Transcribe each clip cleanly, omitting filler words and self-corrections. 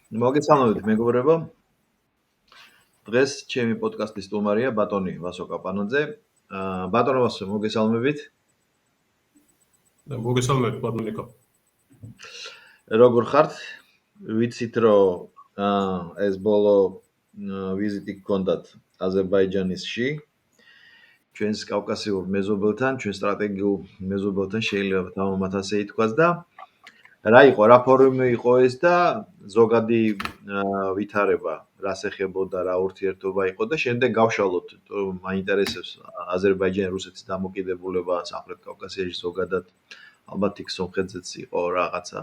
მოგესალმებით მეგობრებო. დღეს ჩემი პოდკასტის სტუმარია ბატონი ვასო კაპანოძე. ბატონო ვასო, მოგესალმებით. მოგესალმებით ბატონიკო. როგორ ხართ? ვიცით რომ ეს ბოლო ვიზიტი გქონდათ აზერბაიჯანისში. ჩვენს კავკასიურ მეზობელთან, ჩვენ სტრატეგიულ მეზობელთან შეიძლება დავამატოთ ასე ითქვას და რა იყო, რა ფორუმი იყო ეს და ზოგადი ვითარება რას ეხებოდა, რა ურთიერთობა იყო და შემდეგ გავშალოთ, მაინტერესებს აზერბაიჯანი, რუსეთის დამოკიდებულება სამხრეთ კავკასიაში ზოგადად, ალბათ იქ სომხეთზეც იყო რაღაცა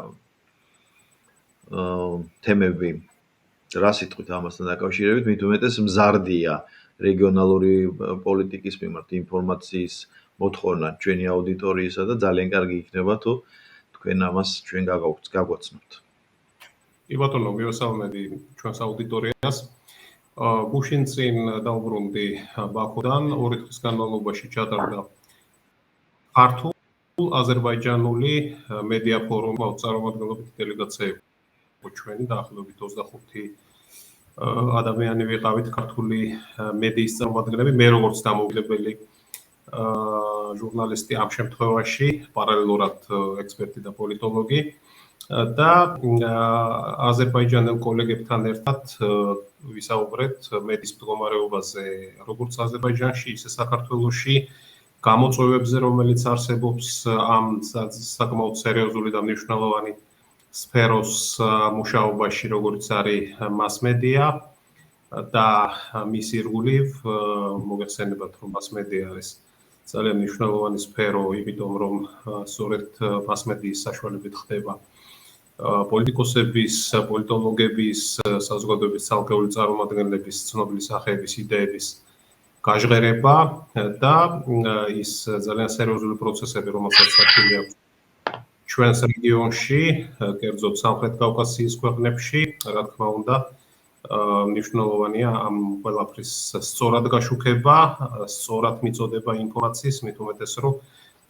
თემები. რა სიტყვით ამასთან დაკავშირებით, მით უმეტეს მზარდია რეგიონალური პოლიტიკის მიმართ ინფორმაციის მოთხოვნა ჩვენი აუდიტორიისა და ძალიან კარგი იქნება თუ თქვენ ამას ჩვენ გაგვაცნობთ. კი ბატონო, მივესალმები ჩვენს აუდიტორიას. გუშინ წინ დავბრუნდი ბაქოდან, 2 დღის განმავლობაში ჩატარდა ქართულ აზერბაიჯანული მედია ფორუმი, წარმომადგენლობით დელეგაცია იყო ჩვენი დაახლოებით 25 ადამიანი ვიყავით ქართული მედიის წარმომადგენლები, მე როგორც დამოუკიდებელი ჟურნალისტი ამ შემთხვევაში, პარალელურად ექსპერტი და პოლიტოლოგი და აზერბაიჯანელ კოლეგებთან ერთად ვისაუბრეთ მედიის მდგომარეობაზე როგორც აზერბაიჯანში, ისე საქართველოში, გამოწვევებზე, რომელიც არსებობს ამ საკმაოდ სერიოზული და მნიშვნელოვანი სფეროს მუშაობაში, როგორც არის მასმედია და მის ირგვლივ მოგეხსენებათ, რომ მასმედია არის ძალიან მნიშვნელოვანი სფერო, იმიტომ რომ სწორედ მასმედიის საშუალებით ხდება პოლიტიკოსების, პოლიტოლოგების, საზოგადოების ცალკეული წარმომადგენლების ცნობილი სახეების იდეების გაჟღერება და ის ძალიან სერიოზული პროცესები, რომელსაც საქმე აქვს ჩვენს რეგიონში, კერძოდ სამხრეთ კავკასიის ქვეყნებში, რა თქმა უნდა, მნიშვნელოვანია ამ ყველაფრის სწორად გაშუქება, სწორად მიწოდება ინფორმაციის, მით უმეტეს რომ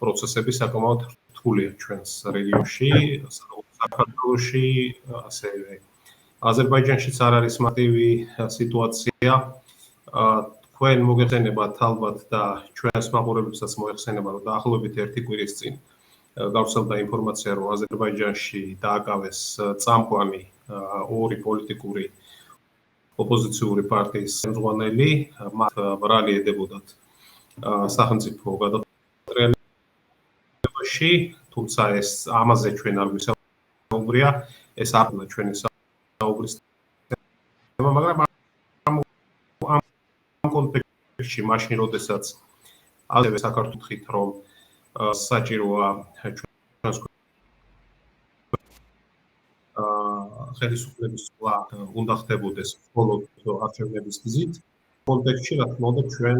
პროცესები საკმაოდ რთულია ჩვენს რეგიონში, საქართველოში, ასევე აზერბაიჯანშიც არ არის მარტივი სიტუაცია. თქვენ მოგეხსენებათ ალბათ და ჩვენს მაყურებლებსაც მოეხსენება, რომ დაახლოებით 1 კვირის წინ გავრცელდა ინფორმაცია, რომ აზერბაიჯანში დააკავეს წამყვანი 2 პოლიტიკური ოპოზიციური პარტიის მწვანელი, მათ ბრალი ედებოდათ სახელმწიფო გადატრიალებაში, თუმცა ეს ამაზე ჩვენ არ გვისაუბრია, ეს არ უნდა ჩვენი საუბრის თემა, მაგრამ ამ კონტექსტში მაშინ, როდესაც ასევე საქართველოს ხით, რომ საჭიროა ჩვენს ხელისუფლების წვა უნდა ხდებოდეს მხოლოდ არჩევნების გზით. კონტექსტში, რა თქმა უნდა, ჩვენ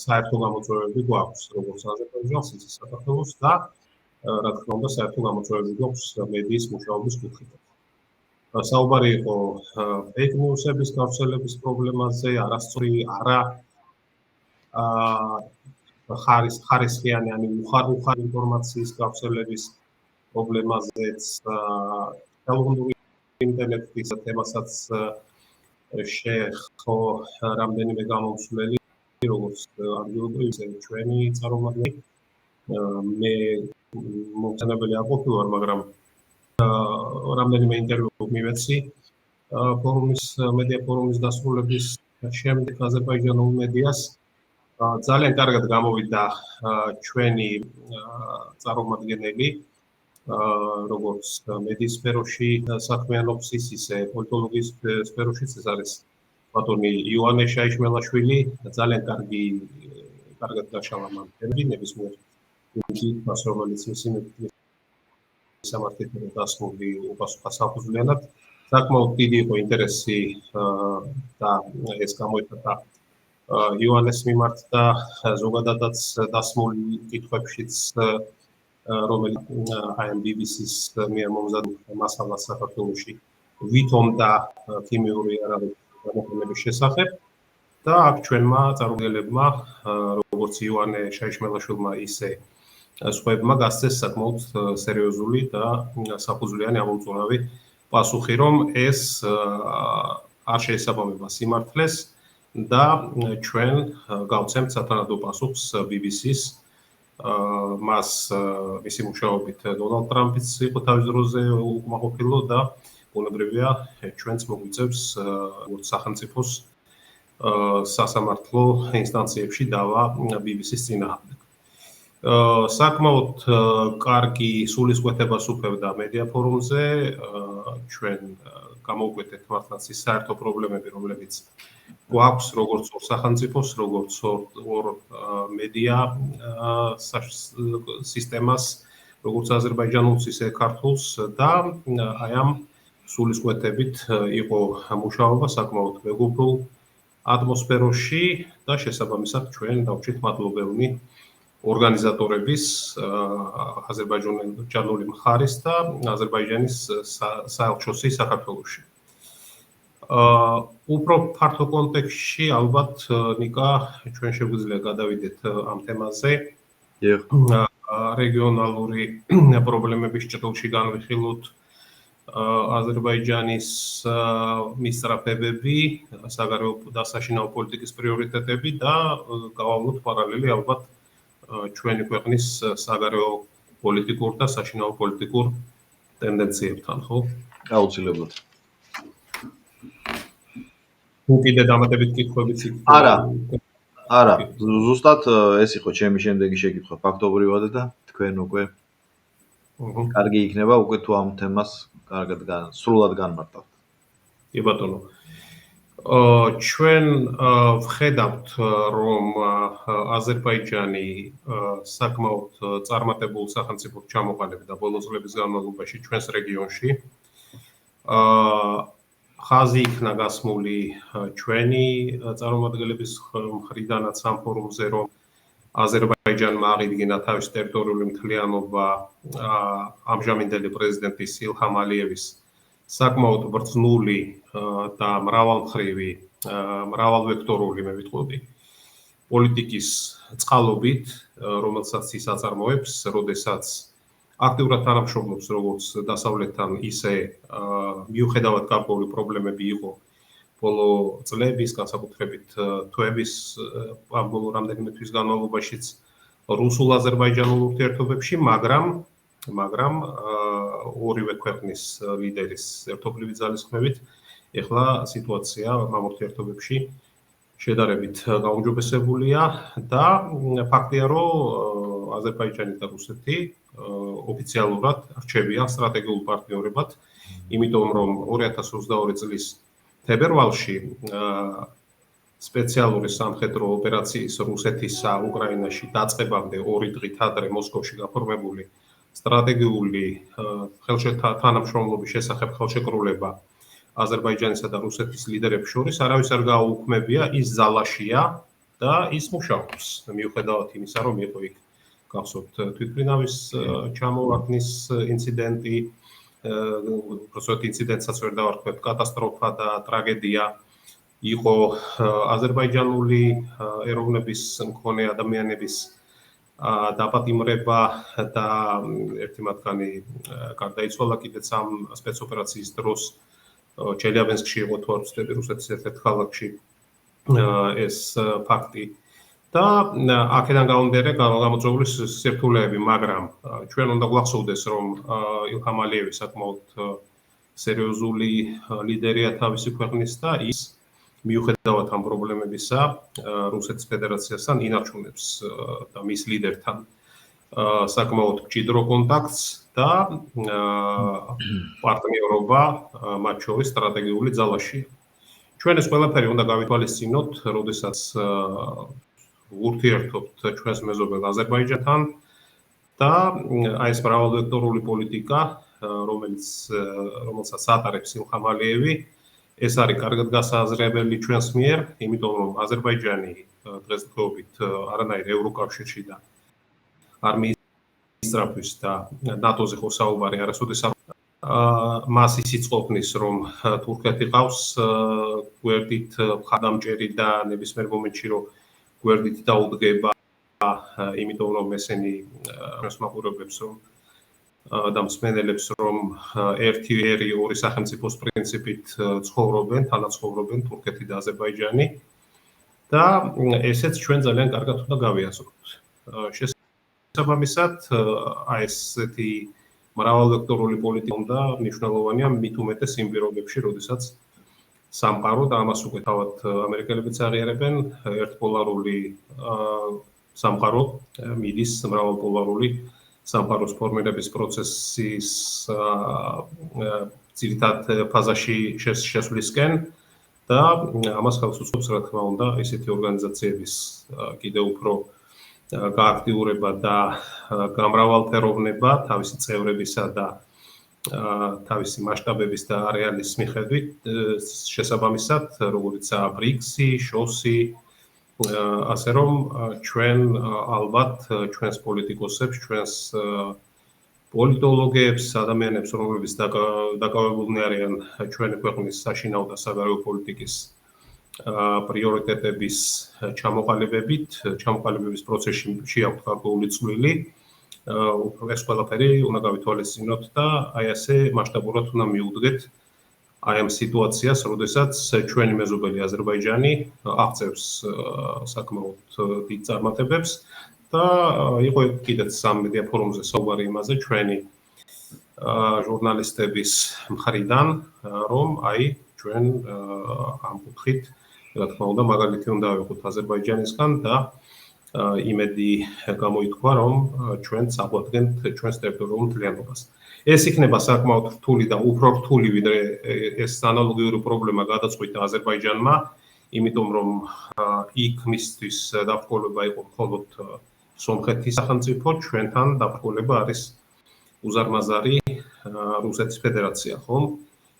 საერთო გამოწვევები გვაქვს, როგორც აზერბაიჯანს, ისე საქართველოს და რა თქმა უნდა, საერთო გამოწვევები გვაქვს მედიის მუშაობის კუთხით. საუბარი იყო fake news-ების გავრცელების პრობლემაზე, არასწორი, ხარისხიანი, ანუ უხარ ინფორმაციის გავრცელების პრობლემაზეც, ხელოვნური ინტელექტის თემასაც შეეხო რამდენიმე გამომცვლელი, როგორც ადგილობრივი, ისე ჩვენი წარმომადგენლები. მე მომხსენებელი არ ყოფილვარ, მაგრამ რამდენიმე ინტერვიუ მივეცი ფორუმის, მედია ფორუმის დასრულების შემდეგ აზერბაიჯანულ მედიას. ძალიან კარგად გამოვიდა ჩვენი წარმომადგენელი, როგორც მედიის სფეროში საქმიანობს, ისე პოლიტოლოგიის სფეროშიც, ეს არის ბატონი ივანე შაიშმელაშვილი, ძალიან კარგად დაშალა მან თემები, ნებისმიერ იმას, რომელიც მისი სამართლით დასმული უპასუხა საფუძვლიანად. საკმაოდ დიდი იყო ინტერესი და ეს გამოიხატა ივანეს მიმართ და ზოგადადაც დასმული კითხვებშიც, რომელიც აი BBC-ს მიერ მომზადდა მასალას საქართველოში ვითომ და ქიმიური გამოყენების შესახებ და აქ ჩვენმა წარმომადგენლებმა, როგორც ივანე შაიშმელაშვილმა, ისე სხვაებმა გასცეს საკმაოდ სერიოზული და საფუძვლიანი ამომწურავი პასუხი, რომ ეს არ შეესაბამება სიმართლეს და ჩვენ გავცემთ სათანადო პასუხს BBC-ს მას მისი მუშაობით დონალდ ტრამპიც იყო თავის დროზე უკმაყოფილო და ბუნებრივია ჩვენც მოგვიწევს როგორც სახელმწიფოს სასამართლო ინსტანციებში დავა BBC-ს წინააღმდეგ. საკმაოდ კარგი სულისკვეთებას უფევდა მედია ფორუმზე ჩვენ გამოვკვეთეთ მართლაც ის საერთო პრობლემები, რომლებიც გვაქვს როგორც ორ სახელმწიფოს, როგორც ორ მედია სისტემას, როგორც აზერბაიჯანულს, ისე ქართულს და აი ამ სულისკვეთებით იყო მუშაობა საკმაოდ მეგობრულ ატმოსფეროში და შესაბამისად ჩვენ დავჭირთ მადლობელნი ორგანიზატორების, აზერბაიჯანული მხარის და აზერბაიჯანის საელჩოსი საქართველოში. უფრო ფართო კონტექსტში ალბათ ნიკა ჩვენ შეგვიძლია გადავიდეთ ამ თემაზე. რეგიონალური პრობლემების ჭრილში განვიხილოთ აზერბაიჯანის მისწრაფებები, საგარეო და საშინაო პოლიტიკის პრიორიტეტები და გავავლოთ პარალელი ალბათ ჩვენი ქვეყნის საგარეო პოლიტიკურ და საშინაო პოლიტიკურ ტენდენციებთან, ხო? აუცილებლად. კიდე დამატებით კითხვებიც იქ. არა, ზუსტად ეს იყო ჩემი შემდეგი შეკითხვა ფაქტობრივად და თქვენ უკვე კარგი იქნება უკვე თუ ამ თემას კარგად სრულად განმარტავთ. კი ბატონო. ჩვენ ვხედავთ, რომ აზერბაიჯანი საკმაოდ წარმატებულ სახელმწიფოდ ჩამოყალიბდა ბოლო წლების განმავლობაში ჩვენს რეგიონში. ხაზი იქნა გასმული ჩვენი წარმომადგენლების მხრიდანაც ამ ფორუმზე, რომ აზერბაიჯანმა აღიდგინა თავისი ტერიტორიული მთლიანობა ამჟამინდელი პრეზიდენტის ილჰამ ალიევის საკმაოდ ბრძნული და მრავალმხრივი, მრავალვექტორული, მე ვიტყოდი, პოლიტიკის წყალობით, რომელსაც ის აწარმოებს, როდესაც აქტიურად თანამშრომლობს როგორც დასავლეთთან, ისე მიუხედავად გარკვეული პრობლემები იყო ბოლო წლების, განსაკუთრებით თვეების ბოლო რამდენიმე თვის განმავლობაშიც რუსულ-აზერბაიჯანულ ურთიერთობებში, მაგრამ ორივე ქვეყნის ლიდერის ერთობლივი ძალისხმევით ეხლა სიტუაცია ამ ურთიერთობებში შედარებით გაუმჯობესებულია და ფაქტია, რომ აზერბაიჯანი და რუსეთი ოფიციალურად რჩებიან სტრატეგიულ პარტნიორებად, იმიტომ რომ 2022 წლის თებერვალში სპეციალური სამხედრო ოპერაციის რუსეთისა უკრაინაში დაწყებამდე 2 დღით ადრე მოსკოვში გაფორმებული სტრატეგიული თანამშრომლობის შესახებ ხელშეკრულება აზერბაიჯანისა და რუსეთის ლიდერებს შორის არავის არ გააუქმებია, ის ზალაშია და ის მუშაობს. მიუხედავად იმისა, რომ იყო იქ გახსოვთ თვითმფრინავის ჩამოვარდნის ინციდენტი, უბრალოდ ინციდენტსაც ვერ დავარქვათ, კატასტროფა და ტრაგედია იყო აზერბაიჯანული ეროვნების მქონე ადამიანების დაპატიმრება და ერთი მათგანი გარდაიცვალა კიდეც ამ სპეცოპერაციის დროს ჩელიაბინსკში იყო თუ არ ვცდები რუსეთის ერთ-ერთ ქალაქში ეს ფაქტი და აქედან გამომდინარე გამოწვეული სირთულეები, მაგრამ ჩვენ უნდა გვახსოვდეს, რომ ილჰამ ალიევი საკმაოდ სერიოზული ლიდერია თავისი ქვეყნის და ის მიუხედავად ამ პრობლემებისა რუსეთის ფედერაციასთან ინარჩუნებს და მის ლიდერთან საკმაოდ მჭიდრო კონტაქტს და პარტნიორობა მათ შორის სტრატეგიული ძალაშია. ჩვენ ეს ყველაფერი უნდა გავითვალისწინოთ, როდესაც ურთიერთობთ ჩვენს მეზობელ აზერბაიჯანთან და აი ეს მრავალვექტორული პოლიტიკა, რომელსაც ატარებს ილჰამ ალიევი, ეს არის კარგად გასაზრდებელი ჩვენს მიერ, იმიტომ რომ აზერბაიჯანი დღესდღეობით არანაირ ევროკავშირში და არ მიისწრაფვის და ნატოზე ხო საუბარი არასოდეს მას ისიც ყოფნის, რომ თურქეთი ყავს გვერდით მხარდამჭერი და ნებისმიერ მომენტში რომ გვერდით დაუდგება, იმიტომ რომ ესენი მას მაყურებებს, რომ და მსმენელებს, რომ ერთი ერი ორი სახელმწიფოს პრინციპით თანაცხოვრობენ თურქეთი და აზერბაიჯანი და ესეც ჩვენ ძალიან კარგად უნდა გავიაზროთ. შესაბამისად, ესეთი მრავალვექტორული პოლიტიკა უნდა მნიშვნელოვანია მით უმეტეს იმ პირობებში, როდესაც სამყარო და ამას უკვე თავად ამერიკელებიც აღიარებენ, ერთპოლარული სამყარო მიდის მრავალპოლარული სამყაროს ფორმირების პროცესის ძირითად ფაზაში შესვლისკენ და ამას ხელს უწყობს, რა თქმა უნდა, ისეთი ორგანიზაციების კიდევ უფრო გააქტიურება და გამრავალფეროვნება თავისი წევრებისა და თავისი მასშტაბების და არეალის მიხედვით, შესაბამისად, როგორიცაა BRICS-ი, SHOS-ი, ასე რომ ჩვენ ალბათ ჩვენს პოლიტიკოსებს, ჩვენს პოლიტოლოგებს, ადამიანებს, რომლებიც დაკავებულნი არიან ჩვენი ქვეყნის საშინაო და საგარეო პოლიტიკის პრიორიტეტების ჩამოყალიბების პროცესში აქვთ გარკვეული წვლილი. ეს ყველაფერი უნდა გავითვალისწინოთ და აი ასე მასშტაბურად უნდა მიუდგეთ აი ამ სიტუაციას, როდესაც ჩვენი მეზობელი აზერბაიჯანი აღწევს საკმაოდ დიდ წარმატებებს და იყო კიდეც სამ მედია ფორუმზე საუბარი იმაზე ჩვენი ჟურნალისტების მხრიდან, რომ აი ჩვენ ამ კუთხით, რა თქმა უნდა, მაგალითი უნდა ავიღოთ აზერბაიჯანისგან და იმედი გამოითქვა, რომ ჩვენც აღვადგენთ ჩვენს ტერიტორიულ მთლიანობას. ეს იქნება საკმაოდ რთული და უფრო რთული, ვიდრე ეს ანალოგიური პრობლემა გადაწყვიტა აზერბაიჯანმა, იმიტომ რომ იქ მისთვის დაბრკოლება იყო მხოლოდ სომხეთის სახელმწიფო, ჩვენთან დაბრკოლება არის უზარმაზარი რუსეთის ფედერაცია, ხომ?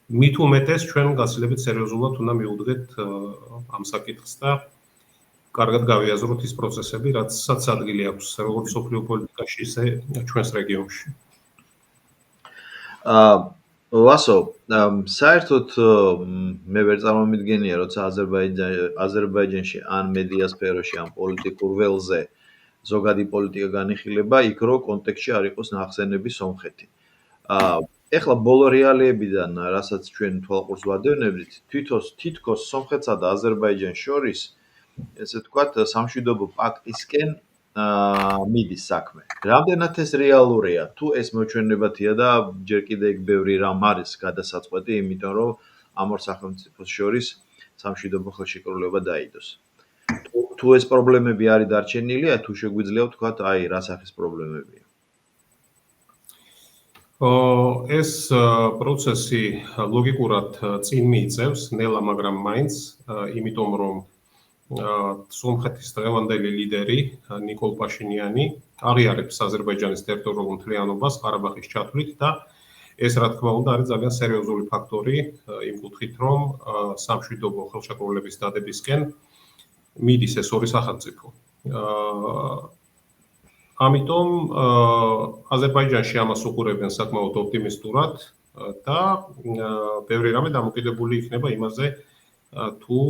მით უმეტეს ჩვენ გაცილებით სერიოზულად უნდა მიუდგეთ ამ საკითხს და კარგად გავიაზროთ ის პროცესები, რაცაც ადგილი აქვს როგორც სოფლიო პოლიტიკაში, ისე ჩვენს რეგიონში. ვასო, საერთოდ მე ვერ წარმომიდგენია, როცა აზერბაიჯანში ან მედია სფეროში ან პოლიტიკურ ველზე ზოგადი პოლიტიკა განიხილება, იქ რო კონტექსტში არ იყოს ნახსენები სომხეთი. ეხლა ბოლო რეალიებიდან, რასაც ჩვენ თვალყურს ვადევნებთ, თითქოს სომხეთსა და აზერბაიჯანს შორის, ესე ვთქვათ, სამშვიდობო პაქტისკენ მიდის საქმე. რამდენად ეს რეალურია? თუ ეს მოჩვენებათია და ჯერ კიდე იქ ბევრი რამ არის გადასაწყვეტი, იმიტომ რომ ამ ორ სახელმწიფოს შორის სამშვიდობო ხელშეკრულება დაიდოს. თუ ეს პრობლემები არის დარჩენილია, თუ შეგვიძლია ვთქვათ, აი რა სახის პრობლემებია? ეს პროცესი ლოგიკურად წინ მიიწევს, ნელა, მაგრამ მაინც, იმიტომ რომ სომხეთის დღევანდელი ლიდერი ნიკოლ პაშინიანი აღიარებს აზერბაიჯანის ტერიტორიულ მთლიანობას ყარაბაღის ჩათვლით და ეს რა თქმა უნდა არის ძალიან სერიოზული ფაქტორი იმ კუთხით, რომ სამშვიდობო ხელშეკრულების დადებისკენ მიდის ეს ორი სახელმწიფო. ამიტომ აზერბაიჯანში ამას უყურებენ საკმაოდ ოპტიმისტურად და ბევრი რამე დამოკიდებული იქნება იმაზე, თუ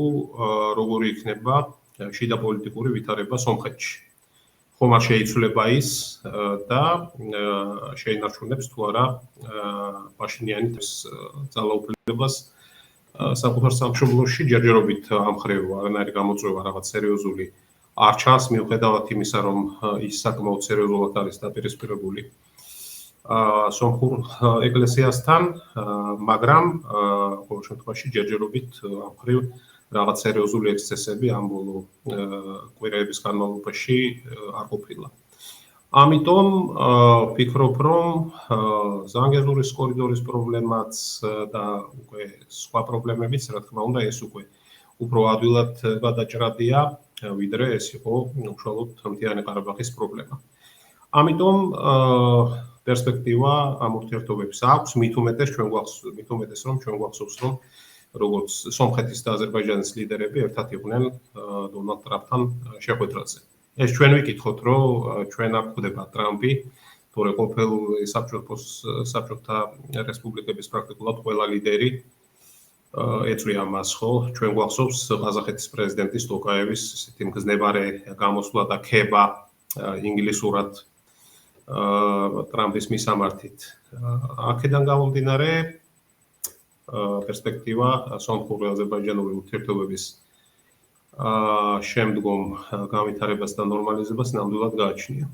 როგორი იქნება შიდა პოლიტიკური ვითარება სომხეთში. ხომ არ შეიცვლება ის და შეინარჩუნებს თუ არა პაშინიანი ძალაუფლებას საკუთარ სამშობლოში, ჯერჯერობით ამ მხრივ არანაირი გამოწვევა რაღაც სერიოზული არ ჩანს, მიუხედავად იმისა, რომ ის საკმაოდ სერიოზულად არის დაპირისპირებული სომხურ ეკლესიასთან, მაგრამ ყოველ შემთხვევაში ჯერჯერობით ამ მხრივ რაღაც სერიოზული ექსცესები ამ ბოლო კვირაების განმავლობაში არ ყოფილა. ამიტომ ვფიქრობ, რომ ზანგეზურის კორიდორის პრობლემაც და უკვე სხვა პრობლემებიც, რა თქმა უნდა, ეს უკვე უფრო ადვილად გადაჭრადია, ვიდრე ეს იყო უშუალოდ მთიანი ყარაბაღის პრობლემა. ამიტომ პერსპექტივა ამ ურთიერთობებს აქვს, მით უმეტეს რომ ჩვენ გვახსოვს, რომ როგორც სომხეთის და აზერბაიჯანის ლიდერები ერთად იყვნენ დონალდ ტრამპთან შეხვედრაზე. ეს ჩვენ ვიკითხოთ, რომ ჩვენ არ გვხვდება ტრამპი, თორე ყოფილი საბჭოთა რესპუბლიკების პრაქტიკულად ყველა ლიდერი ეწვია მას, ხო? ჩვენ გვახსოვს ყაზახეთის პრეზიდენტის ტოკაევის ესეთი მგზნებარე გამოსვლა და ქება ინგლისურად ტრამპის მისამართით. აქედან გამომდინარე პერსპექტივა სომხური აზერბაიჯანული ურთიერთობების შემდგომ განვითარებას და ნორმალიზებას ნამდვილად გააჩნია.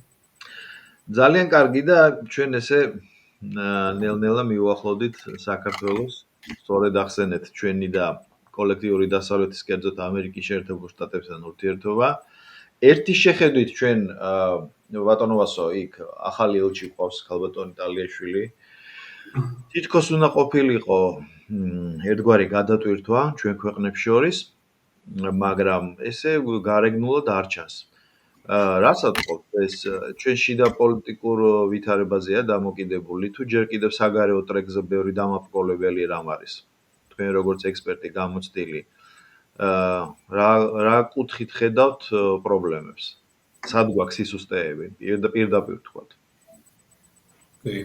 ძალიან კარგი და ჩვენ ესე ნელ-ნელა მივუახლოვდით საქართველოს. სწორედ ახსენეთ ჩვენი და კოლექტიური დასავლეთის კერძოდ ამერიკის შეერთებულ შტატებთან ურთიერთობა. ერთი შეხედვით ჩვენ ბატონო ვასო იქ ახალი ელჩი ყავს ქალბატონი ტალიაშვილი. თითქოს უნდა ყოფილიყო ერთგვარი გადატვირთვა ჩვენ ქვეყნებს შორის, მაგრამ ესე გარეგნულად არ ჩანს. რასაც ყოფს ეს ჩვენ შიდა პოლიტიკურ ვითარებაზეა დამოკიდებული თუ ჯერ კიდევ საგარეო ტრეკზე ბევრი დამაბრკოლებელი რამ არის. თქვენ როგორც ექსპერტი გამოცდილი რა კუთხით ხედავთ პრობლემებს? სად გვაქვს სისუსტეები? პირდაპირ ვთქვათ. კი.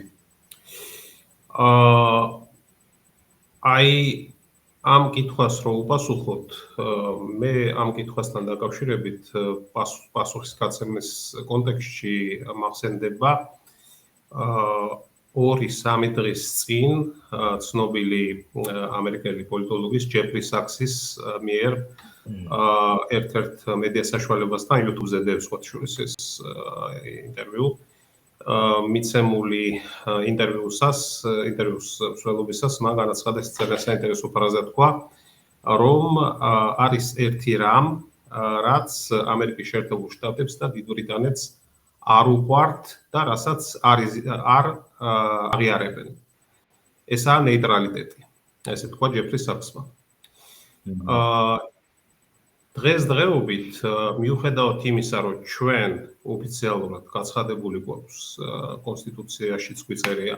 აი ამ კითხვას რო უპასუხოთ, მე ამ კითხვასთან დაკავშირებით პასუხისგაცემის კონტექსტში მახსენდება 2-3 დღის წინ ცნობილი ამერიკელი პოლიტოლოგის ჯეფრი საქსის მიერ ერთ-ერთ მედია საშუალებასთან YouTube-ზე დევსვათ შორის ეს ინტერვიუ მიცემული ინტერვიუს მსვლელობისას მან განაცხადა ძალიან საინტერესო ფრაზა თქვა, რომ არის ერთი რამ, რაც ამერიკის შეერთებულ შტატებს და დიდ ბრიტანეთს არ უყვართ და რასაც არ აღიარებენ. ესაა ნეიტრალიტეტი. ესე თქვა ჯეფრი საქსმა. დღესდღეობით მიუხედავად იმისა, რომ ჩვენ ოფიციალურად გაცხადებული გვაქვს კონსტიტუციაშიც გვიწერია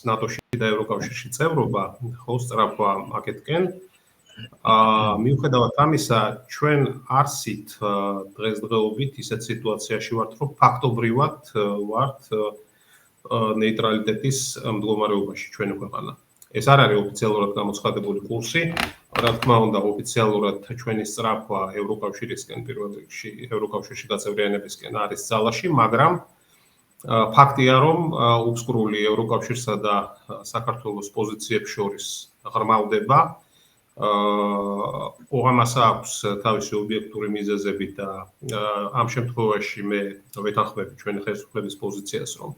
ნატოში და ევროკავშირში წევრობა, ხო სწრაფვა აქეთკენ. მიუხედავად ამისა, ჩვენ არსით დღესდღეობით ისეთ სიტუაციაში ვართ, რომ ფაქტობრივად ვართ ნეიტრალიტეტის მდგომარეობაში ჩვენი ქვეყანა. ეს არ არის ოფიციალურად გამოცხადებული კურსი. რა თქმა უნდა, ოფიციალურად ჩვენი სწრაფვა ევროკავშირისკენ პირველ რიგში, ევროკავშირში გაწევრიანებისკენ არის ძალაში, მაგრამ ფაქტია, რომ უბსკრული ევროკავშირსა და საქართველოს პოზიციებს შორის ღრმავდება. ამას აქვს თავისი ობიექტური მიზეზები და ამ შემთხვევაში მე ვეთანხმები ჩვენი ხელისუფლების პოზიციას, რომ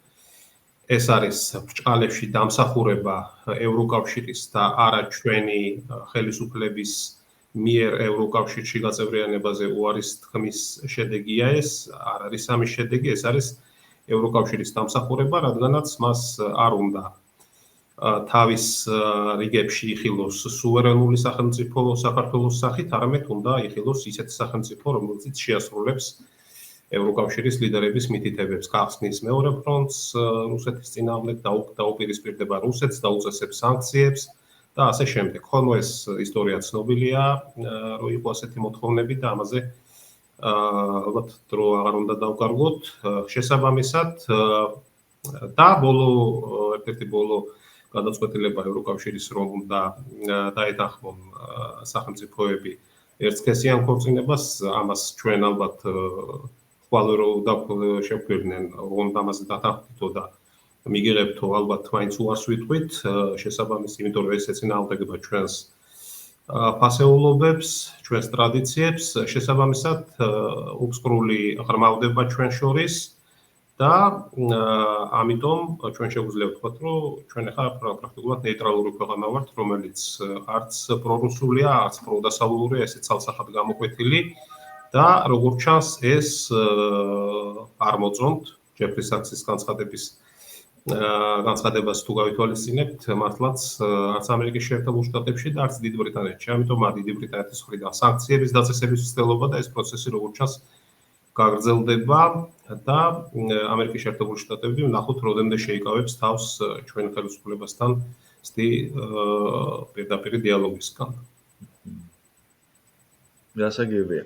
ეს არის ბრჭყალებში დამსახურება ევროკავშირის და არა ჩვენი ხელისუფლების მიერ ევროკავშირში გაწევრიანებაზე უარის თქმის შედეგია ეს, არ არის ამის შედეგი, ეს არის ევროკავშირის დამსახურება, რადგანაც მას არ უნდა თავის რიგებში იხილოს სუვერენული სახელმწიფო საქართველოს სახით, არამედ უნდა იხილოს ისეთი სახელმწიფო, რომელიც შეასრულებს ევროკავშირის ლიდერების მითითებებს, გახსნის მეორე ფრონტს რუსეთის წინააღმდეგ დაუპირისპირდება რუსეთს, დაუწესებს სანქციებს და ასე შემდეგ. ხოლო ეს ისტორია ცნობილია, რომ იყო ასეთი მოთხოვნები და ამაზე ალბათ დრო აღარ უნდა დავკარგოთ. შესაბამისად და ერთ-ერთი ბოლო გადაწყვეტილება ევროკავშირის რომ უნდა დაეთანხმონ სახელმწიფოები ერთსქესიან ქორწინებას, ამას ჩვენ ალბათ ხვალერო შევქმნიან, რომ ამაზე დათანხმდითო და მიგიღებთო ალბათ მაინც უარს ვიტყვით, შესაბამის, იმიტომ რომ ეს ეწინააღმდეგება ჩვენს ფასეულობებს, ჩვენს ტრადიციებს, შესაბამისად უბსკრული ღრმავდება ჩვენ შორის და ამიტომ ჩვენ შეგვიძლია ვთქვათ, რომ ჩვენ ახლა პრაქტიკულად ნეიტრალური ქვეყანა ვართ, რომელიც არც პრორუსულია, არც პროდასავლურია, ესე ცალსახად გამოკვეთილი და როგორც ჩანს ეს არ მოწონთ ჯეფრი საქსის განცხადებას თუ გავითვალისწინებთ, მართლაც არც ამერიკის შეერთებულ შტატებში და არც დიდ ბრიტანეთში. ამიტომაა დიდი ბრიტანეთის მხრიდან სანქციების დაწესების ცდილობა და ეს პროცესი როგორც ჩანს გაგრძელდება და ამერიკის შეერთებული შტატები ვნახოთ რამდენამდე შეიკავებს თავს ჩვენ ხელისუფლებასთან პირდაპირ დიალოგისგან. გასაგებია.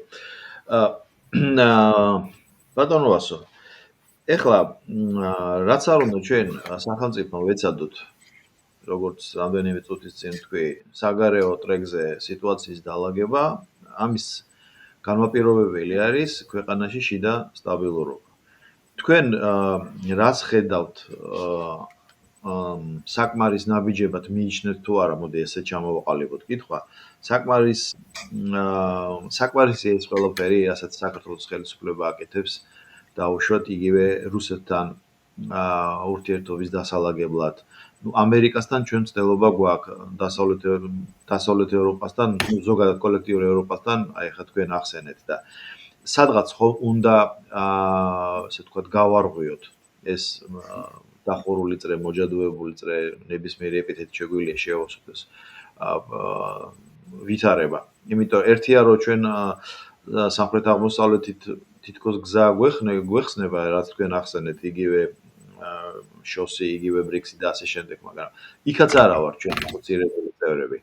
ბატონო ვასო, ეხლა რაც არ უნდა ჩვენ სახელმწიფომ ვეცადოთ, როგორც რამდენიმე წუთის წინ თქვი, საგარეო ტრეკზე სიტუაციის დაალაგება, ამის განმაპირობებელი არის ქვეყანაში შიდა სტაბილურობა. თქვენ რაც ხედავთ საკმარის ნაბიჯებად მიიჩნევთ თუ არა, მოდი ესე ჩამოვაყალიბოთ კითხვა. საკმარისი ეს ყველაფერი, რასაც საქართველოს ხელისუფლება აკეთებს, დაუშვათ იგივე რუსეთთან ურთიერთობის დასალაგებლად. ამერიკასთან ჩვენ მცდელობა გვაქვს დასავლეთ ევროპასთან, ზოგადად კოლექტიურ ევროპასთან, აი ხა თქვენ ახსენეთ და სადღაც ხო უნდა ასე ვთქვათ გავარღვიოთ ეს დახურული წრე, მოჯადოებული წრე, ნებისმიერი ეპითეტი შეგვიძლია შევავსოთ ვითარება. იმიტომ ერთია რომ ჩვენ სამხრეთ აღმოსავლეთით თითქოს გზა გვეხსნება, რაც თქვენ ახსენეთ, იგივე შოსი, იგივე ბრიქსი და ასე შემდეგ, მაგრამ იქაც არა ვარ ჩვენ მოცირებული წევრები.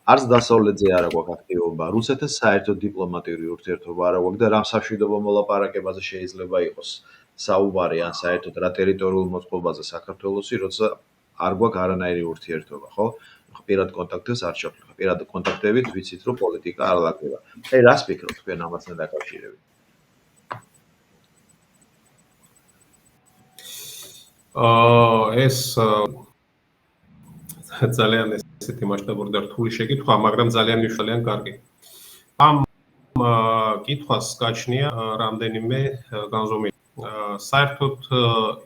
არც დასავლეთზე არ აქვს აქტივობა, რუსეთთან საერთოდ დიპლომატიური ურთიერთობა არ აქვს და რამ სამშვიდობო მოლაპარაკებაზე შეიძლება იყოს საუბარი ან საერთოდ რა ტერიტორიულ მოწყობაზე საქართველოსი, როცა არ გვაქვს არანაირი ურთიერთობა, ხო? პირად კონტაქტებს არ შევხვდით. პირად კონტაქტებით ვიცით, რომ პოლიტიკა არ ლაგდება. აი, რას ფიქრობთ თქვენ ამასთან დაკავშირებით? ეს ძალიან ესეთი მასშტაბური და რთული შეკითხვა, მაგრამ ძალიან მნიშვნელოვანი კარგი. ამ კითხვას გაჩნია რამდენიმე განზომილება. საერთოდ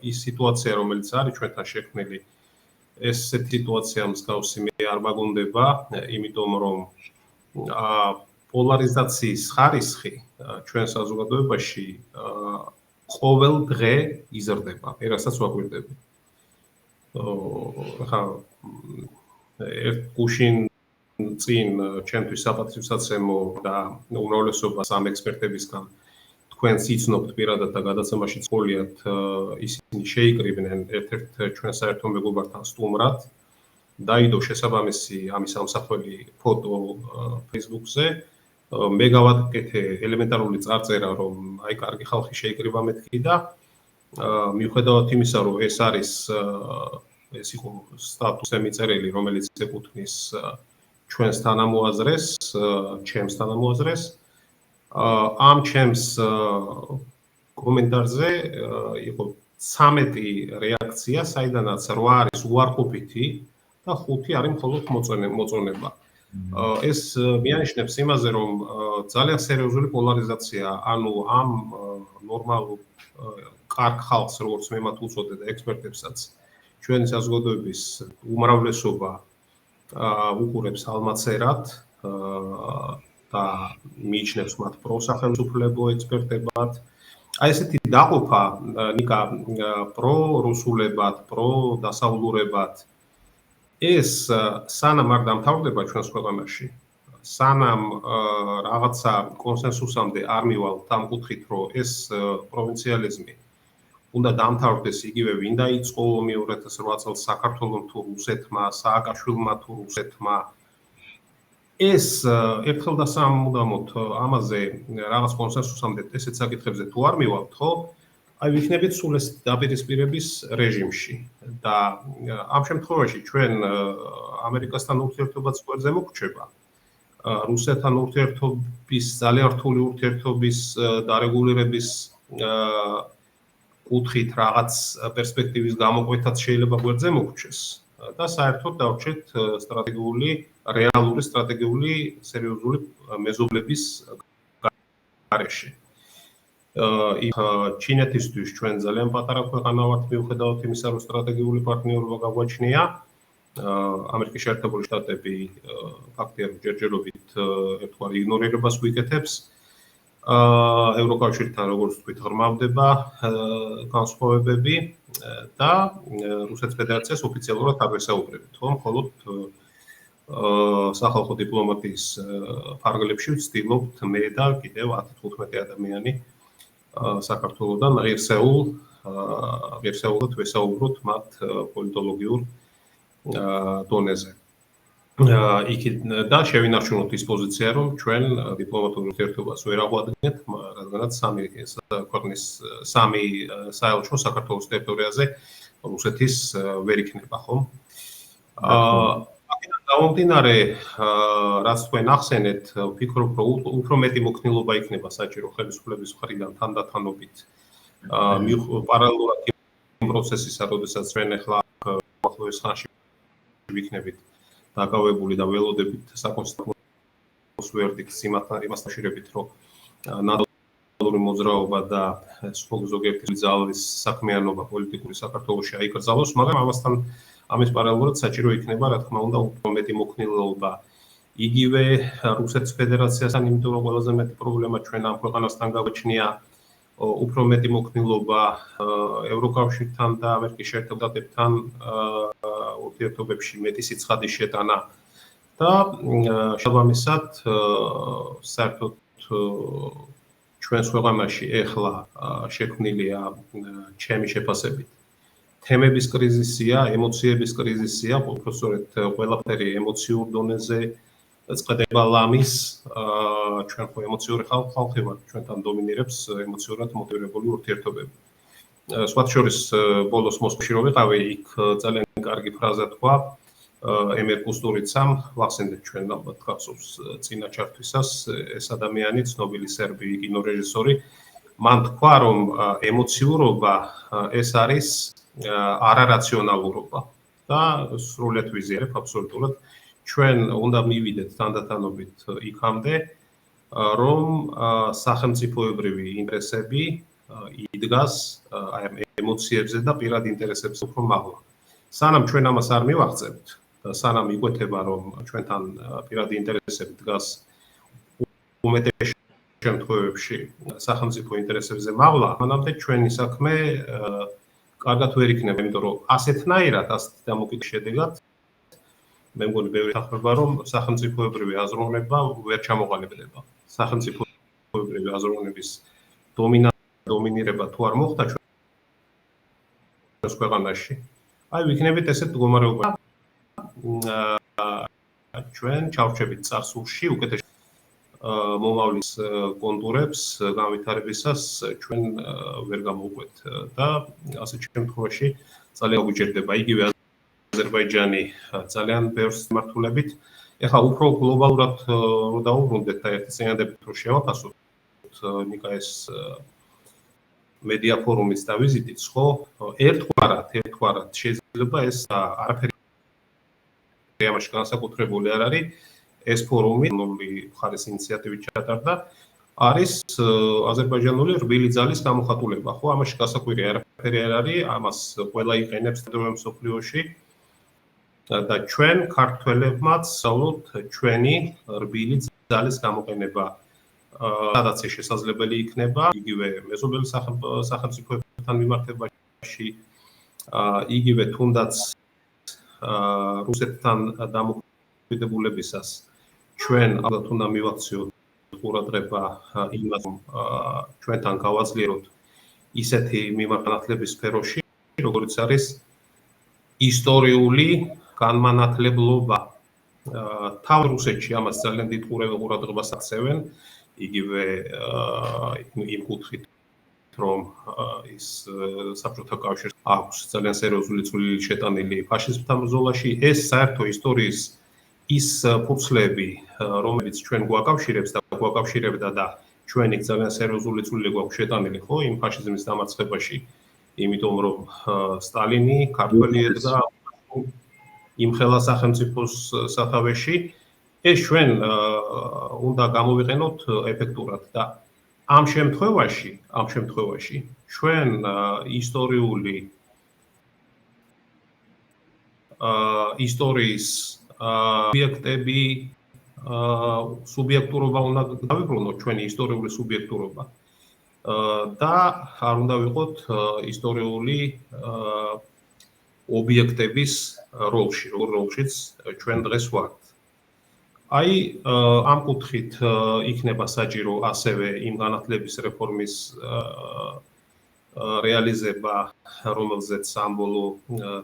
ის სიტუაცია, რომელიც არის ჩვენთან შექმნილი, ესეთი სიტუაცია მსგავსი მე არ მაგონდება, იმიტომ რომ პოლარიზაციის ხარისხი ჩვენ საზოგადოებაში ყოველ დღე იზრდება, რასაც ვაკვირდები. ხა ერთ გუშინ წინ ჩემთვის საპატივსაცემო და უმრავლესობას ამ ექსპერტებისგან თქვენს იცნობთ პირადად და გადაცემაში წვლიათ ისინი შეიკრიბნენ ერთ-ერთ ჩვენ საერთო მეგობართან სტუმრად. დაიდო შესაბამისი ამის ამსახველი ფოტო Facebook-ზე. მე გავაკეთე ელემენტარული წარწერა, რომ აი კარგი ხალხი შეიკრიბა მეთქი და მიუხედავად იმისა, რომ ეს არის ეს იყო სტატუსზე მიწერილი, რომელიც ეკუთვნის ჩვენს თანამოაზრეს, ჩემს თანამოაზრეს. ამ ჩემს კომენტარზე იყო 13 რეაქცია, საიდანაც 8 არის უარყოფითი და 5 არის მხოლოდ მოწონება. ეს მიანიშნებს იმაზე, რომ ძალიან სერიოზული პოლარიზაცია, ანუ ამ ნორმალურ კარგ ხალხს, როგორც მე მათ უწოდე და ექსპერტებსაც, ჩვენი საზოგადოების უმრავლესობა უყურებს ალმაცერად და მიიჩნევს მათ პროსახელმწიფოებო ექსპერტებად. აი ესეთი დაყოფა, ნიკა პრორუსულებად, პროდასავლურებად ეს სანამ არ დამთავრდება ჩვენს ქვეყანაში, სანამ რაღაცა კონსენსუსამდე არ მივალთ ამ კუთხით, რომ ეს პროვინციალიზმი უნდა დამთავრდეს იგივე ვინ დაიწყო 2008 წელს საქართველოს თუ რუსეთმა, სააკაშვილმა თუ რუსეთმა. ეს ერთხელ და სამუდამოდ ამაზე რაღაც კონსენსუსამდე ესეთ საკითხებზე თუ არ მივალთ, ხო? აი ვიქნებით სულ ეს დაპირისპირების რეჟიმში და ამ შემთხვევაში ჩვენ ამერიკასთან ურთიერთობაც გვერდზე მოგრჩება. რუსეთთან ურთიერთობის ძალიან რთული ურთიერთობის დარეგულირების კუთხით რაღაც პერსპექტივის გამოკვეთაც შეიძლება გვერდზე მოგრჩეს და საერთოდ დავრჩეთ სტრატეგიული, რეალური სტრატეგიული სერიოზული მეზობლების გარეშე. ჩინეთისთვის ჩვენ ძალიან პატარა ქვეყანა ვართ, მიუხედავად იმისა, რომ სტრატეგიული პარტნიორობა გაგვაჩნია. ამერიკის შეერთებული შტატები ფაქტია, რომ ჯერჯერობით ერთგვარ იგნორირებას გვიკეთებს. ევროკავშირთან, როგორც ვთქვით, ღრმავდება განსხვავებები და რუსეთის ფედერაციას ოფიციალურად არ ვესაუბრებით, ხო? მხოლოდ სახალხო დიპლომატიის ფარგლებში ვცდილობთ მე და კიდევ 10-15 ადამიანი საქართველოსთან ღირსეულად ვესაუბროთ მათ პოლიტოლოგიურ დონეზე. და შევინარჩუნოთ ის პოზიცია, რომ ჩვენ დიპლომატიურ ურთიერთობას ვერ აღვადგენთ, რადგანაც სამი საელჩო საქართველოს ტერიტორიაზე რუსეთის ვერ იქნება, ხო? გამომდინარე, რაც თქვენ ახსენეთ, ვფიქრობ, რომ უფრო მეტი მოქნილობა იქნება საჭირო ხელისუფლების მხრიდან თანდათანობით. პარალელურად იმ პროცესისა, როდესაც ჩვენ ახლა ახლოს ხანში ვიქნებით დაკავებული და ველოდებით საკონსტიტუციო ვერდიქტს იმასთან დაკავშირებით, რომ ნატურალური მოძრაობა და ზოგიერთი ძალის საქმიანობა პოლიტიკური საქართველოში აიკრძალოს, მაგრამ ამის პარალელურად საჭირო იქნება, რა თქმა უნდა, უფრო მეტი მოქნილობა. იგივე რუსეთის ფედერაციასთან, იმიტომ რომ ყველაზე მეტი პრობლემა ჩვენ ამ ქვეყანასთან გაგვაჩნია, უფრო მეტი მოქნილობა ევროკავშირთან და ამერიკის შეერთებულ შტატებთან ურთიერთობებში მეტი სიცხადის შეტანა და შესაბამისად საერთოდ ჩვენს ქვეყანაში ეხლა შექმნილია ჩემი შეფასებით თემების კრიზისია, ემოციების კრიზისია, უბრალოდ ყველაფერი ემოციურ დონეზე წყდება ლამის, ჩვენ ხო ემოციური ხალხი ვართ, ჩვენთან დომინირებს ემოციურად მოტივირებული ურთიერთობები. სხვათა შორის ბოლოს მოსკოვში რო ვიყავი, იქ ძალიან კარგი ფრაზა თქვა ემერ კუსტურიცამ, ვახსენდეთ ჩვენ ალბათ გახსოვს წინა ჩართვისას, ეს ადამიანი ცნობილი სერბი კინორეჟისორი, მან თქვა, რომ ემოციურობა ეს არის არარაციონალურობა და სრულად ვიზიარებ აბსოლუტურად ჩვენ უნდა მივიდეთ თანდათანობით იქამდე რომ სახელმწიფოებრივი ინტერესები იდგას აი ამ ემოციებზე და პირად ინტერესებზე უფრო მაღლა. სანამ ჩვენ ამას არ მივახცევთ და სანამ იკვეთება რომ ჩვენთან პირადი ინტერესები დგას უმეტეს შემთხვევებში სახელმწიფო ინტერესებზე მაღლა, მანამდე ჩვენი საქმე კარგად ვერ იქნება, იმიტომ რომ ასეთნაირად დამოკიდების შედეგად მე მგონი ბევრი ხდება, რომ სახელმწიფოებრივი აზროვნება ვერ ჩამოყალიბდება. სახელმწიფოებრივი აზროვნების დომინირება თუ არ მოხდა ჩვენს ქვეყანაში, აი ვიქნებით ესეთ მდგომარეობაში. ჩვენ ჩავრჩებით წარსულში უკეთეს მომავლის კონტურებს განვითარებისას ჩვენ ვერ გამოვყვეთ და ასეთ შემთხვევაში ძალიან გვიჭირდება იგივე აზერბაიჯანი ძალიან ბევრს მართულებით. ეხლა უფრო გლობალურად რო დაუბრუნდეთ და ერთი წინადებით რო შევაფასოთ ნიკაეს მედია ფორუმის დავიზიტიც, ხო? ერთგვარად შეიძლება ეს არაფერი ამაში განსაკუთრებული არ არის. ეს ფორუმი, რომელი მხარის ინიციატივით ჩატარდა, არის აზერბაიჯანული რბილი ძალის გამოხატულება, ხო? ამაში გასაკვირი არაფერი არ არის, ამას ყველა იყენებს დღევანდელ მსოფლიოში და ჩვენ ქართველებმაც სწავლობთ ჩვენი რბილი ძალის გამოყენება. სადაც ეს შესაძლებელი იქნება, იგივე მეზობელი სახელმწიფოებთან მიმართებაში, იგივე თუნდაც რუსეთთან დამოკიდებულებისას ჩვენ ალბათ უნდა მივაქციოთ ყურადღება იმას, რომ ჩვენთან გავაძლიეროთ ისეთი მიმართულების სფეროში, როგორც არის ისტორიული განმანათლებლობა. თავ რუსეთში ამას ძალიან დიდ ყურადღებას აქცევენ, იგივე იმ კუთხით, რომ ის საბჭოთა კავშირს აქვს ძალიან სერიოზული წვლილი შეტანილი ფაშიზმთან ბრძოლაში. ეს საერთო ისტორიის ის ფურცლები, რომელიც ჩვენ გვაკავშირებს და გვაკავშირებდა და ჩვენი ძალიან სერიოზული წვლილი გვაქვს შეტანილი, ხო, იმ ფაშიზმის დამარცხებაში, იმიტომ რომ სტალინი ქართველი ედგა იმ ხელა სახელმწიფოს სათავეში, ეს ჩვენ უნდა გამოვიყენოთ ეფექტურად და ამ შემთხვევაში ჩვენ ისტორიის ობიექტები სუბიექტურობა უნდა დავიბრუნოთ ჩვენი ისტორიული სუბიექტურობა და არ უნდა ვიყოთ ისტორიული ობიექტების როლში, რომელშიც ჩვენ დღეს ვართ. აი ამ კუთხით იქნება საჭირო ასევე იმ განათლების რეფორმის რეალიზება, რომელზეც ამ ბოლო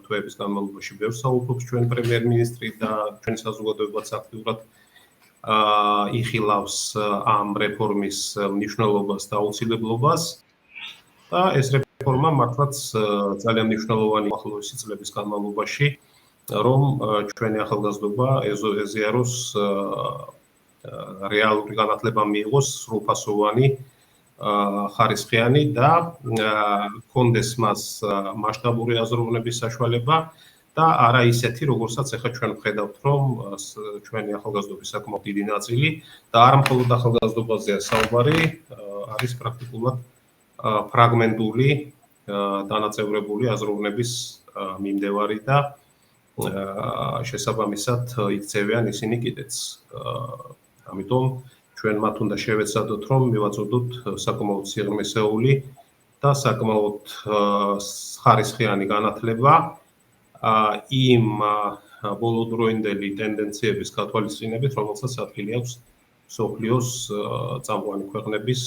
თვეების განმავლობაში ბევრს საუბრობს ჩვენ პრემიერ-მინისტრი და ჩვენი საზოგადოებაც აქტიურად იხილავს ამ რეფორმის მნიშვნელობას და აუცილებლობას და ეს რეფორმა მართლაც ძალიან მნიშვნელოვანი ახლოვესი წლების განმავლობაში რომ ჩვენი ახალგაზრდობა ეზიაროს რეალური განათლება მიიღოს სრულფასოვანი ხარისხიანი და კონდეს მას მასშტაბური აზროვნების საშუალება და არა ისეთი, როგორცაც ახლა ჩვენ ვხედავთ, რომ ჩვენი ახალგაზრდობის საკმაოდ დიდი ნაწილი და არა მხოლოდ ახალგაზრდობაზეა საუბარი, არის პრაქტიკულად ფრაგმენტული, დანაწევრებული აზროვნების მიმდევარი და შესაბამისად იქცევიან ისინი კიდეც. ამიტომ ჩვენ მათ უნდა შევეცადოთ, რომ მივაწოდოთ საკმაოდ სიღრმისეული და საკმაოდ ხარისხიანი განათლება იმ ბოლოდროინდელი ტენდენციების გათვალისწინებით, რომელსაც ადგილი აქვს მსოფლიოს წამყვანი ქვეყნების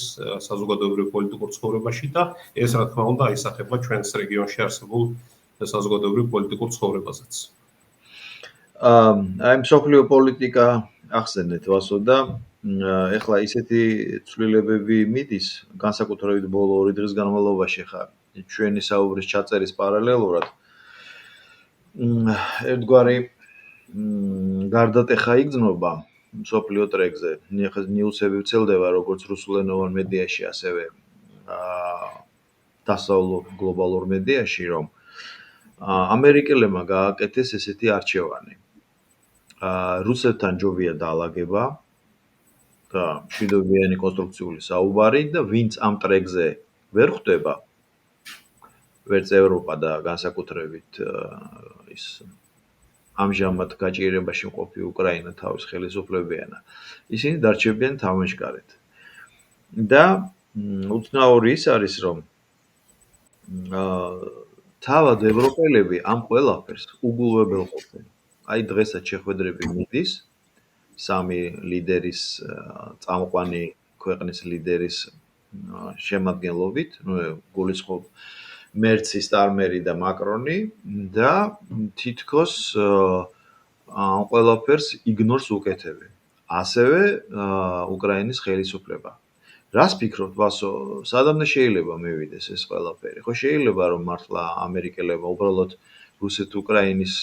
საზოგადოებრივ პოლიტიკურ ცხოვრებაში და ეს რა თქმა უნდა აისახება ჩვენს რეგიონში არსებულ საზოგადოებრივ პოლიტიკურ ცხოვრებაზეც. აი მსოფლიო პოლიტიკა ახსენეთ ვასო და ეხლა ისეთი ცვლილებები მიდის, განსაკუთრებით ბოლო 2 დღის განმავლობაში ხარ ჩვენი საუბრის ჩაწერის პარალელურად ერთგვარი გარდატეხა იგრძნობა მსოფლიო ტრეკზე. ნიუსები ვრცელდება როგორც რუსულენოვან მედიაში, ასევე დასავლურ გლობალურ მედიაში, რომ ამერიკელებმა გააკეთეს ესეთი არჩევანი. რუსებთან ჯობია დაალაგება და მშვიდობიანი კონსტრუქციული საუბარი და ვინც ამ ტრეკზე ვერ ხვდება, ვერც ევროპა და განსაკუთრებით ის ამჟამად გაჭირებაში მყოფი უკრაინა თავის ხელისუფლებიანა, ისინი დარჩებიან თამაშგარეთ. და უცნაური ის არის, რომ თავად ევროპელები ამ ყველაფერს უგულვებელყოფენ. აი დღესაც შეხვედრები მიდის სამი ლიდერის წამყვანი ქვეყნის ლიდერის შემადგენლობით, გულისხმობ მერცი, სტარმერი და მაკრონი და თითქოს ამ ყველაფერს იგნორს უკეთებენ. ასევე უკრაინის ხელისუფლება. რას ფიქრობთ, ვასო, სადამდე შეიძლება მივიდეს ეს ყველაფერი? ხო შეიძლება რომ მართლა ამერიკელებმა უბრალოდ რუსეთ-უკრაინის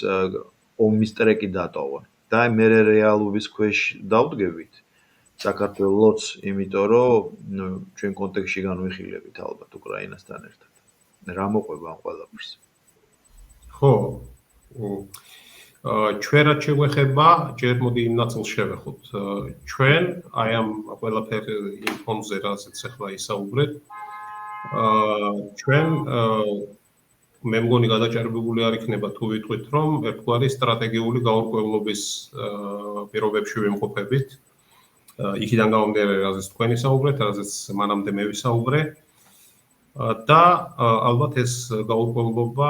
ომის ტრეკი დატოვონ. და მე რეალობის ქვეშ დავდგებით საქართველოს, იმიტომ რომ ჩვენ კონტექსტში განვიხილებით ალბათ უკრაინასთან ერთად. რა მოყვება ამ ყველაფერს? ხო. ჩვენ რაც შეგვეხება, ჯერ მოდი იმ ნაწილს შევეხოთ. ჩვენ აი ამ ყველაფერ იმ ფონზე, რასაც ახლა ისაუბრეთ, ჩვენ მე მგონი გადაჭარბებული არ იქნება თუ ვიტყვით, რომ ერთგვარი სტრატეგიული გაურკვევლობის პირობებში ვიმყოფებით. იქიდან გამომდინარე, რაზეც თქვენ ისაუბრეთ, რაზეც მანამდე მე ვისაუბრე. და ალბათ ეს გაურკვევლობა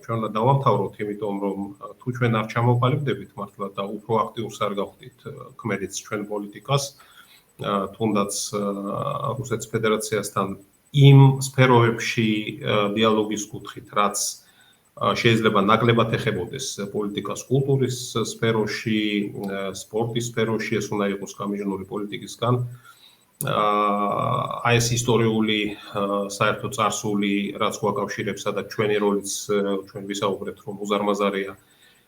ჩვენ უნდა დავამთავროთ, იმიტომ რომ თუ ჩვენ არ ჩამოყალიბდებით მართლა და უფრო აქტიურს არ გავხდით ქმედით ჩვენ პოლიტიკას, თუნდაც რუსეთის ფედერაციასთან იმ სფეროებში დიალოგის კუთხით, რაც შეიძლება ნაკლებად ეხებოდეს პოლიტიკას კულტურის სფეროში, სპორტის სფეროში, ეს უნდა იყოს გამიჯნური პოლიტიკისგან. აი ეს ისტორიული საერთო წარსული, რაც გვაკავშირებს, სადაც ჩვენი როლიც ჩვენ ვისაუბრეთ, რომ უზარმაზარია.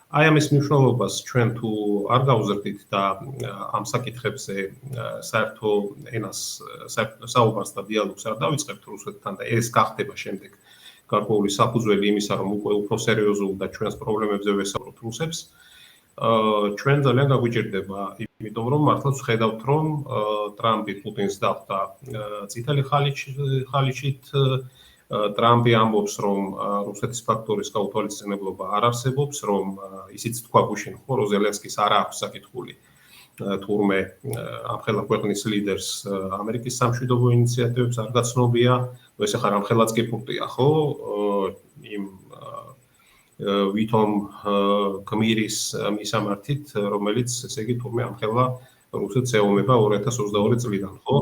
აი ამის მნიშვნელობას ჩვენ თუ არ გავზრდით და ამ საკითხებზე საერთო ენას, საუბარს და დიალოგს არ დავიწყებთ რუსეთთან და ეს გახდება შემდეგ გარკვეული საფუძველი იმისა, რომ უკვე უფრო სერიოზულ და ჩვენს პრობლემებზე ვესაუბროთ რუსებს. ჩვენ ძალიან გაგვიჭირდება, იმიტომ რომ მართლაც ვხედავთ, რომ ტრამპი პუტინს დახვდა წითელი ხალიჩით, ტრამპი ამბობს, რომ რუსეთის ფაქტორის გაუთვალისწინებლობა არ არსებობს, რომ ისიც თქვა გუშინ, ხო, რომ ზელენსკის არ აქვს საკითხული თურმე ამ ხელა ქვეყნის ლიდერს ამერიკის სამშვიდობო ინიციატივებს არ გაცნობია, ეს ახლა რამხელაც კი პუნქტია, ხო, იმ ვითომ გმირის მისამართით, რომელიც, ესე იგი, თურმე ამხელა რუსეთს ეომება 2022 წლიდან, ხო?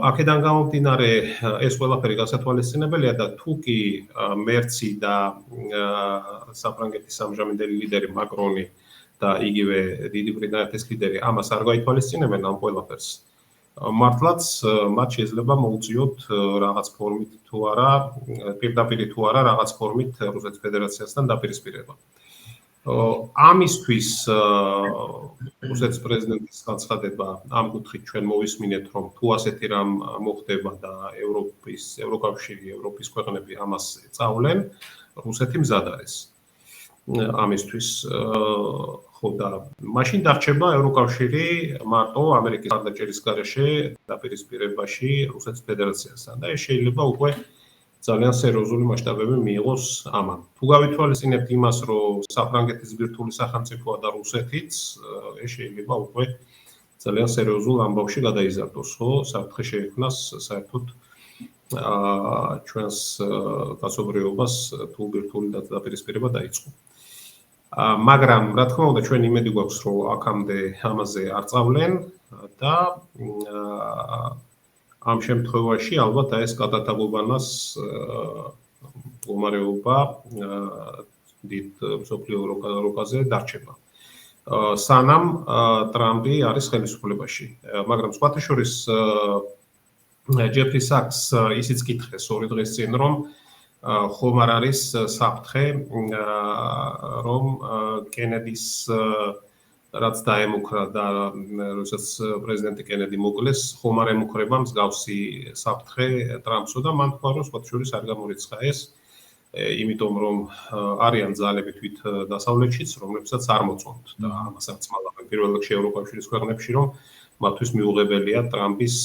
აქედან გამომდინარე, ეს ყველაფერი გასათვალისწინებელია და თუ კი მერცი და საფრანგეთის ამჟამინდელი ლიდერი მაკრონი და იგივე დიდი ბრიტანეთის ლიდერი ამას არ გაითვალისწინებენ ამ ყველაფერს, მართლაც მათ შეიძლება მოუწიოთ რაღაც ფორმით თუ არა, პირდაპირ თუ არა რაღაც ფორმით რუსეთის ფედერაციასთან დაპირისპირება. ამისთვის რუსეთის პრეზიდენტის განცხადება ამ კუთხით ჩვენ მოვისმინეთ, რომ თუ ასეთი რამ მოხდება და ევროკავშირი, ევროპის ქვეყნები ამას წავლენ, რუსეთი მზად არის ამისთვის. ხო და მაშინ დარჩება ევროკავშირი მარტო ამერიკის მხარდაჭერის გარეშე დაპირისპირებაში რუსეთის ფედერაციასთან და ეს შეიძლება უკვე ძალიან სერიოზული მასშტაბები მიიღოს ამან. თუ გავითვალისწინებთ იმას, რომ საფრანგეთის ბირთვული სახელმწიფოა და რუსეთიც, ეს შეიძლება უკვე ძალიან სერიოზულ ამბავში გადაიზარდოს, ხო? საფრთხე შეექმნას საერთოდ ჩვენს კაცობრიობას თუ ბირთვული დაპირისპირება დაიწყო. მაგრამ რა თქმა უნდა ჩვენ იმედი გვაქვს რომ აქამდე ამაზე არ წავლენ და ამ შემთხვევაში ალბათ ეს კატატაგობანას მდგომარეობა დიდ მსოფლიო როკაზე დარჩება. სანამ ტრამპი არის ხელისუფლებაში. მაგრამ სხვათა შორის ჯეფრი საკს ისიც კითხეს 2 დღის წინ რომ ხომ არ არის საფრთხე რომ კენედის რაც დაემუქრა და როდესაც პრეზიდენტი კენედი მოკლეს, ხომ არ ემუქრება მსგავსი საფრთხე ტრამპსო და მან თქვა, რომ სხვათა შორის არ გამორიცხა ეს, იმიტომ რომ არიან ძალები თვით დასავლეთშიც, რომლებსაც არ მოწონთ და ამასაც მალავენ პირველ რიგში ევროკავშირის ქვეყნებში, რომ მათთვის მიუღებელია ტრამპის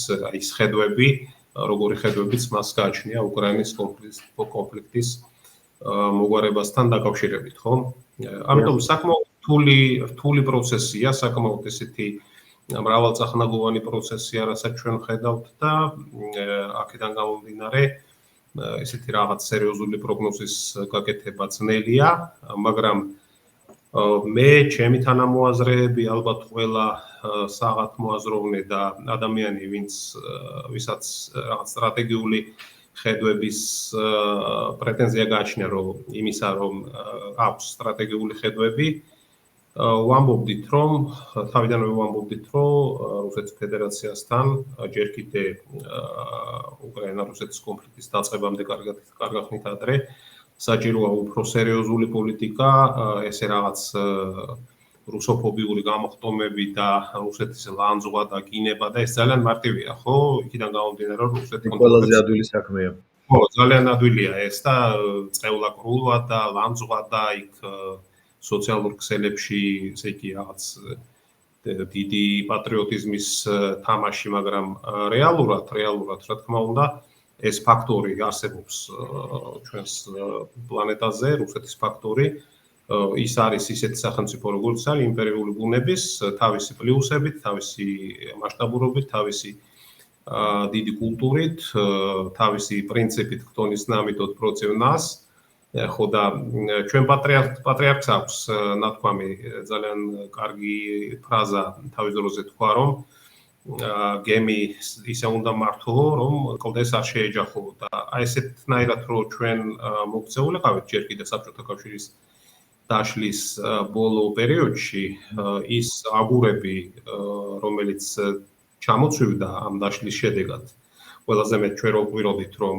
ის ხედვები, როგორი ხედვებიც მას გააჩნია უკრაინის კონფლიქტის მოგვარებასთან დაკავშირებით, ხო? ამიტომ საკმაოდ რთული პროცესია, საკმაოდ ესეთი მრავალწახნაგოვანი პროცესია, რასაც ჩვენ ხედავთ და აქედან გამომდინარე ესეთი რაღაც სერიოზული პროგნოზის გაკეთება ძნელია, მაგრამ მე ჩემი თანამოაზრეები ალბათ ყველა საღათ მოაზროვნე და ადამიანი ვისაც რაღაც სტრატეგიული ხედვების პრეტენზია გააჩნია რომ იმისა რომ აქვს სტრატეგიული ხედვები ვამბობდით რომ თავიდანვე ვამბობდით რომ რუსეთის ფედერაციასთან ჯერ კიდე უკრაინა-რუსეთის კონფლიქტის დაწყებამდე კარგახნით ადრე საჭიროა უფრო სერიოზული პოლიტიკა, ესე რაღაც რუსოფობიური გამოხტომები და რუსეთის ლანძღვა და კინება და ეს ძალიან მარტივია, ხო? იქიდან გამომდინარე რომ რუსეთი ყველაზე ადვილი საქმეა. ხო, ძალიან ადვილია ეს და წევლაკრულვა და ლანძღვა და იქ სოციალურ ქსელებში, ესე იგი რაღაც დიდი პატრიოტიზმის თამაში, მაგრამ რეალურად, რა თქმა უნდა, ეს ფაქტორი არსებობს ჩვენს პლანეტაზე, რუსეთის ფაქტორი, ის არის ისეთი სახელმწიფო, როგორც არის იმპერიული ბუნების, თავისი პლუსებით, თავისი მასშტაბურობით, თავისი დიდი კულტურით, თავისი პრინციპით ქთონის ნამიდოდ პროცევნას, ხო და ჩვენ პატრიარქს აქვს ნათქვამი ძალიან კარგი ფრაზა თავის დროზე თქვა, რომ გემი ისე უნდა მართო, რომ კლდეს არ შეეჯახო და აი ესეთნაირად რომ ჩვენ მოქცეულიყავით ჯერ კიდევ საბჭოთა კავშირის დაშლის ბოლო პერიოდში ის აგურები, რომელიც ჩამოცვივდა ამ დაშლის შედეგად, ყველაზე მეტ ჩვენ რო გვიროდით, რომ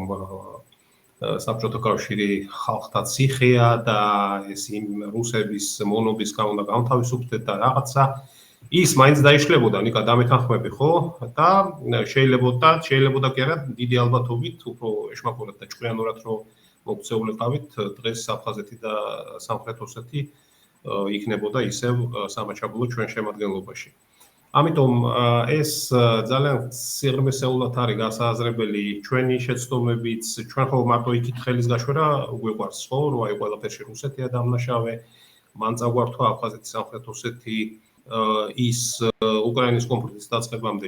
საბჭოთა კავშირი ხალხთა ციხეა და ეს იმ რუსების მონობის უნდა განთავისუფლდეთ და რაღაცა ის მაინც დაიშლებოდა ნიკა დამეთანხმები, ხო? და შეიძლება კი არა დიდი ალბათობით უფრო ეშმაკურად და ჭკვიანურად რომ მოქცეულიყავით დღეს აფხაზეთი და სამხრეთ ოსეთი იქნებოდა ისევ სამაჩაბლო ჩვენ შემადგენლობაში. ამიტომ ეს ძალიან სიღრმისეულად არის გასააზრებელი ჩვენი შეცდომებიც, ჩვენ ხო მარტო იქით ხელის გაშვერა გვიყვარს, ხო, რომ აი ყველაფერში რუსეთია დამნაშავე, მან წაგვართვა აფხაზეთი, სამხრეთ ოსეთი ის უკრაინის კონფლიქტის დაწყებამდე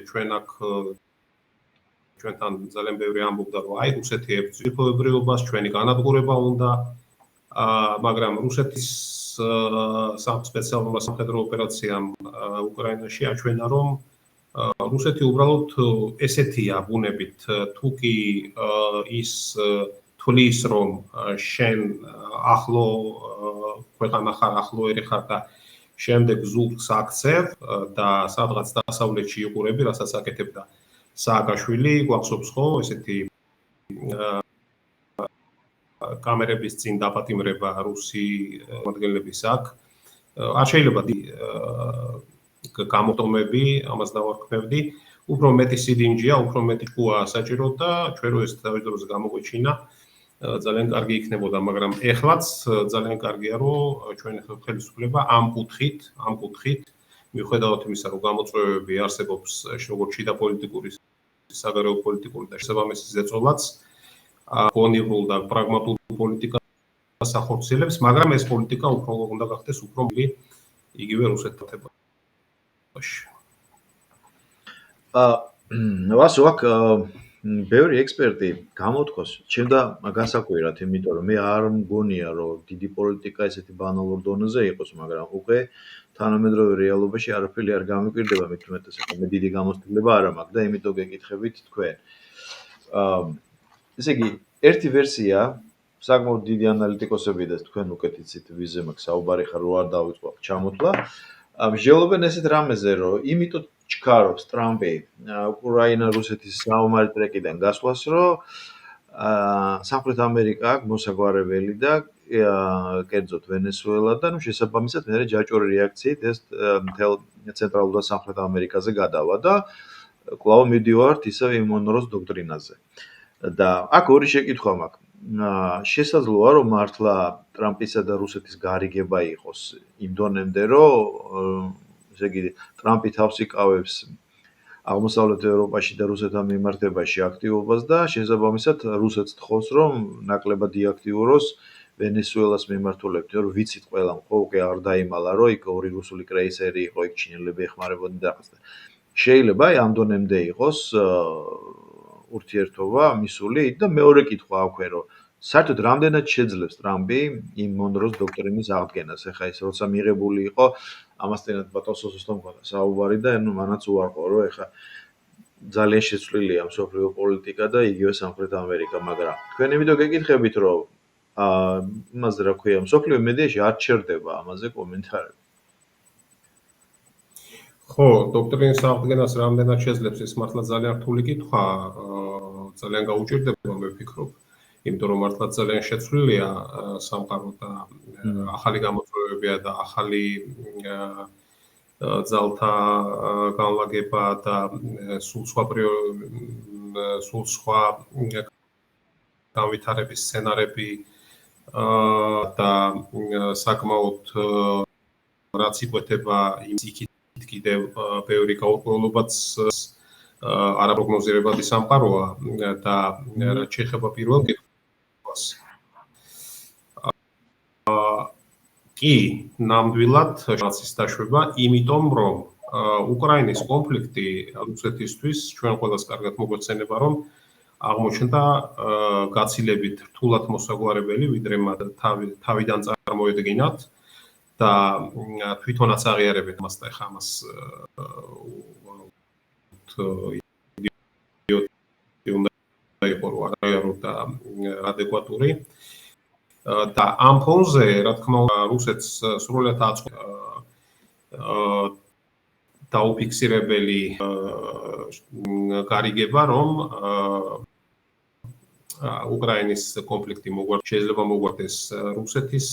ჩვენთან ძალიან ბევრი ამბობდა, რომ აი რუსეთი ებრძვის ფოებრიობას, ჩვენი განადგურება უნდა, მაგრამ რუსეთის სპეციალურმა სამხედრო ოპერაციამ უკრაინაში აჩვენა, რომ რუსეთი უბრალოდ ესეთია ბუნებით, თუ კი ის თulis რომ შენ ახლო ქვეყანა ხარ, ახლო ერი ხარ და შემდეგ ზურგს აქცევ და სადღაც დასავლეთში იყურები, რასაც აკეთებდა სააკაშვილი გვახსოვს ხო ესეთი კამერების წინ დაპატიმრება რუსი მოდგენლების აქ არ შეიძლება გამოტომები ამას დავარქმევდი უფრო მეტი სიდინჯია უფრო მეტი ყუა საჭირო და ჩვენ რო ეს თავის დროზე გამოგვეჩინა ძალიან კარგი იქნებოდა მაგრამ ეხლაც ძალიან კარგია რომ ჩვენ ხელისუფლება ამ კუთხით მიუხედავად იმისა რომ გამოწვევები არსებობს როგორც შიდა პოლიტიკური საგარეო პოლიტიკური და შესაბამისი ზეწოლაც გონივრულ და პრაგმატულ პოლიტიკას ახორციელებს, მაგრამ ეს პოლიტიკა უფრო უნდა გახდეს უფრო მილი იგივე რუსეთთან. ვასო აქ ბევრი ექსპერტი გამოთქვას, ჩემდა გასაკვირად, იმიტომ რომ მე არ მგონია რომ დიდი პოლიტიკა ესეთი ბანალურ დონეზე იყოს, მაგრამ უკვე თანამედროვე რეალობაში არაფერი არ გამიკვირდება მით უმეტეს ახლა მე დიდი გამოცდილება არ მაქვს და იმიტომ გეკითხებით თქვენ. ესე იგი, ერთი ვერსია, საკმაოდ დიდი ანალიტიკოსები და თქვენ უკეთ იცით ვიზე მაქვს საუბარი ხარ რო არ დავიწყო ჩამოთვლა. მსჯელობენ ესეთ რამეზე, რომ იმიტომ ჩქარობს ტრამპი უკრაინა-რუსეთის საომარი ტრეკიდან გასვლას, რომ სამხრეთ ამერიკა აქვს მოსაგვარებელი და კერძოდ ვენესუელა და შესაბამისად მე ჯაჭვური რეაქციით ეს მთელ ცენტრალურ და სამხრეთ ამერიკაზე გადავა და კვლავ მიდივართ ისევ იმ მონროს დოქტრინაზე. და აქ ორი შეკითხვა მაქვს. შესაძლოა რომ მართლა ტრამპისა და რუსეთის გარიგება იყოს იმ დონემდე რომ ესე იგი ტრამპი თავს იკავებს აღმოსავლეთ ევროპაში და რუსეთთან მიმართებაში აქტივობას და შესაბამისად რუსეთს თხოვს რომ ნაკლებად იაქტიუროს ვენესუელას მიმართულებით, რომ ვიცით ყველამ ხო უკვე არ დაიმალა რომ იქ ორი რუსული კრეისერი იყო იქ ჩინელები ეხმარებოდნენ და რაღაც. შეიძლება ამ დონემდე იყოს ურთიერთობა მისული და მეორე კითხვა აქვე რომ საერთოდ რამდენად შეძლებს ტრამპი იმ მონროს დოქტრინის აღდგენას. ეხლა ეს როცა მიღებული იყო ამასთანავე ბატონ სოსოსთან მქონდა საუბარი და მანაც უარყო რომ ეხლა ძალიან შეცვლილია მსოფლიო პოლიტიკა და იგივე სამხრეთ ამერიკა, მაგრამ თქვენ იმიტომ გეკითხებით რომ იმაზე რა ქვია მსოფლიო მედიაში არ ჩერდება ამაზე კომენტარები. ხო, დოქტრინის აღდგენას რამდენად შეძლებს ეს მართლა ძალიან რთული კითხვა, ძალიან გაუჭირდება მე ვფიქრობ, იმიტომ რომ მართლა ძალიან შეცვლილია სამყარო და ახალი გამოწვევებია და ახალი ძალთა განლაგება და სულ სხვა განვითარების სცენარები და საკმაოდ რაც იკვეთება იმ იქით კიდევ ბევრი გაურკვევლობაც არაპროგნოზირებადი სამყაროა და რაც შეეხება პირველ კითხვას. კი, ნამდვილად შანსის დაშვება, იმიტომ რომ უკრაინის კონფლიქტი რუსეთისთვის ჩვენ ყველას კარგად მოგვეცენება რომ აღმოჩნდა გაცილებით რთულად მოსაგვარებელი, ვიდრე მათ თავიდან წარმოედგინათ და თვითონაც აღიარებენ მას და ხა მას უნდა იყო და ადეკვატური და ამ ფონზე რა თქმა უნდა რუსეთს სრულად დაუფიქსირებელი გარიგება რომ უკრაინის კონფლიქტი შეიძლება მოგვარდეს რუსეთის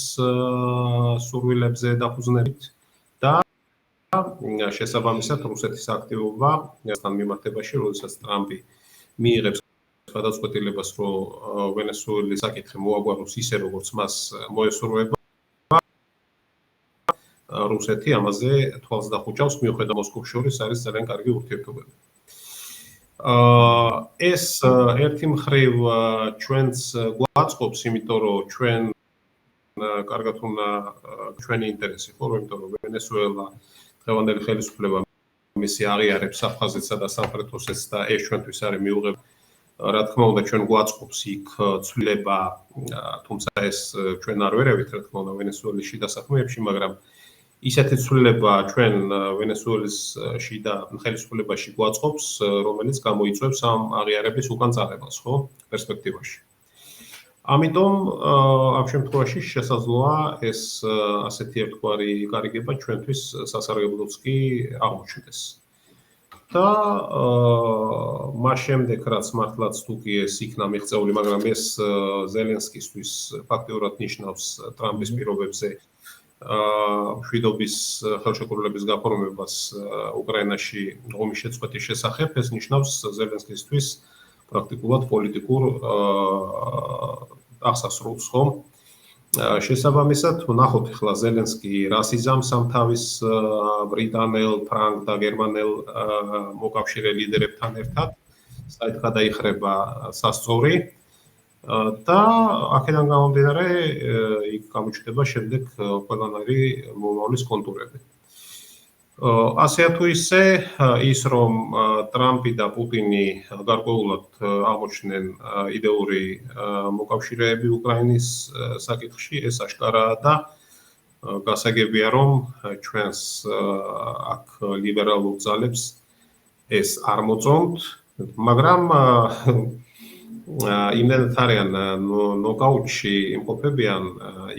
სურვილებზე დაფუძნებით და შესაბამისად რუსეთის აქტივობა ამ მიმართებაში, როდესაც ტრამპი მიიღებს გადაწყვეტილებას, რომ ვენესუელის საკითხი მოაგვაროს ისე, როგორც მას მოესურვება, რუსეთი ამაზე თვალს დახუჭავს, მიუხედავად მოსკოვს შორის არის ძალიან კარგი ურთიერთობები. ეს ერთი მხრივ ჩვენს გვაწყობს, იმიტომ რომ ჩვენ კარგად უნდა ჩვენი ინტერესი ხო, იმიტომ რომ ვენესუელა დღევანდელი ხელისუფლება მისი აღიარებს აფხაზეთსა და სამხრეთ ოსეთს და ეს ჩვენთვის არის მიუღებელი. რა თქმა უნდა ჩვენ გვაწყობს იქ ცვლილება, თუმცა ეს ჩვენ არ ვერევით, რა თქმა უნდა ვენესუელის შიდა საქმეებში, მაგრამ ისეთი ცვლილება ჩვენ ვენესუელის შიდა ხელისუფლებაში გვაწყობს, რომელიც გამოიწვევს ამ აღიარების უკან წარებას, ხო, პერსპექტივაში. ამიტომ ამ შემთხვევაში შესაძლოა ეს ასეთი ერთგვარი გარიგება ჩვენთვის სასარგებლოც კი აღმოჩნდეს. და მას შემდეგ რაც მართლაც თუ კი ეს იქნა მიღწეული, მაგრამ ეს ზელენსკისთვის ფაქტიურად ნიშნავს ტრამპის პირობებზე მშვიდობის ხელშეკრულების გაფორმებას უკრაინაში ომის შეწყვეტის შესახებ, ეს ნიშნავს ზელენსკისთვის პრაქტიკულად პოლიტიკურ აღსასრულს, ხო? შესაბამისად, ვნახოთ ახლა ზელენსკი რას იზამს ამ თავის ბრიტანელ, ფრანგ და გერმანელ მოკავშირე ლიდერებთან ერთად, საით გადაიხრება სასწორი და აქედან გამომდინარე იქ გამოჩნდება შემდეგ ყველანაირი მომავლის კონტურები. ასეა თუ ისე ის რომ ტრამპი და პუტინი გარკვეულად აღმოჩნდნენ იდეური მოკავშირეები უკრაინის საკითხში, ეს აშკარაა და გასაგებია რომ ჩვენს აქ ლიბერალურ ძალებს ეს არ მოწონთ, მაგრამ იმდენად არიან ნოკაუტში იმყოფებიან,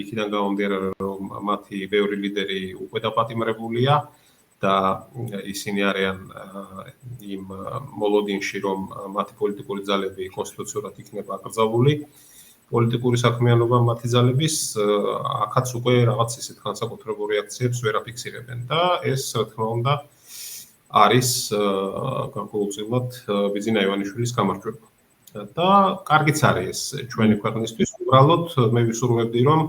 იქიდან გამომდინარე რომ მათი ბევრი ლიდერი უკვე დაპატიმრებულია და ისინი არიან იმ მოლოდინში, რომ მათი პოლიტიკური ძალები კონსტიტუციურად იქნება აკრძალული. პოლიტიკური საქმიანობა მათი ძალების აქაც უკვე რაღაც ისეთ განსაკუთრებულ რეაქციებს ვერ აფიქსირებენ და ეს, რა თქმა უნდა, არის განსაკუთრებით ბიზინა ივანიშვილის გამარჯვება. და კარგიც არის ეს ჩვენი ქვეყნისთვის. უბრალოდ მე ვისურვებდი, რომ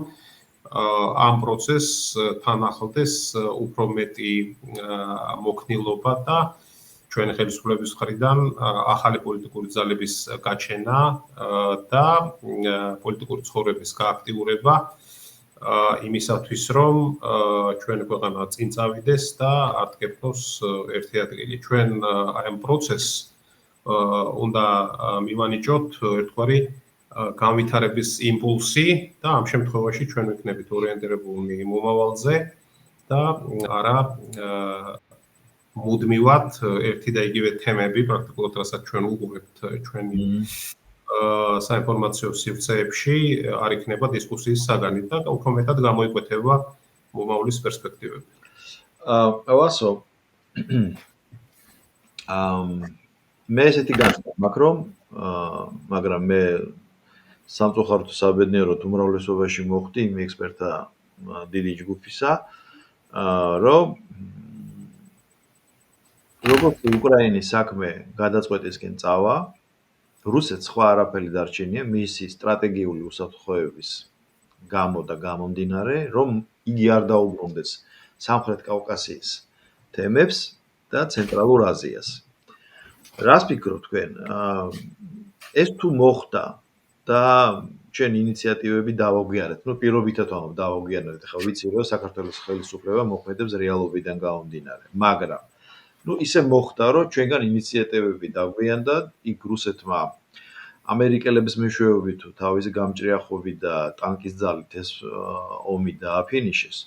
ამ პროცესს თან ახლდეს უფრო მეტი მოქნილობა და ჩვენი ხელისუფლების მხრიდან ახალი პოლიტიკური ძალების გაჩენა და პოლიტიკური ცხოვრების გააქტიურება იმისათვის, რომ ჩვენი ქვეყანა წინ წავიდეს და არ დგებნოს ერთი ადგილი. ჩვენ აი ამ პროცესს უნდა მივანიჭოთ ერთგვარი განვითარების იმპულსი და ამ შემთხვევაში ჩვენ ვიქნებით ორიენტირებულნი მომავალზე და არა მუდმივად ერთი და იგივე თემები, პრაქტიკულად რასაც ჩვენ უყურებთ ჩვენი საინფორმაციო სივრცეებში, არ იქნება დისკუსიის საგანი და უფრო მეტად გამოიკვეთება მომავლის პერსპექტივები. ვასო, მე ესეთი განცდა მაქვს, რომ მაგრამ მე სამწუხაროდ საბედნიეროდ უმრავლესობაში მოხდი იმ ექსპერტთა დიდი ჯგუფისა, რომ როგორც უკრაინის საქმე გადაწყვეტისკენ წავა, რუსეთს სხვა არაფერი დარჩენია მისი სტრატეგიული უსაფრთხოების გამო და გამომდინარე, რომ იგი არ დაუბრუნდეს სამხრეთ კავკასიის თემებს და ცენტრალურ აზიას. რას ფიქრობთ თქვენ? ეს თუ მოხდა და ჩვენ ინიციატივები დავაგვიანებთ. პირობითად ვამბობ დავაგვიანებთ. ახლა ვიცი რომ საქართველოს ხელისუფლება მოქმედებს რეალობიდან გამომდინარე, მაგრამ ისე მოხდა რომ ჩვენგან ინიციატივები დაგვიანდა, იქ რუსეთმა ამერიკელების მეშვეობით თუ თავისი გამჭრიახობით და ტანკის ძალით ეს ომი დააფინიშეს.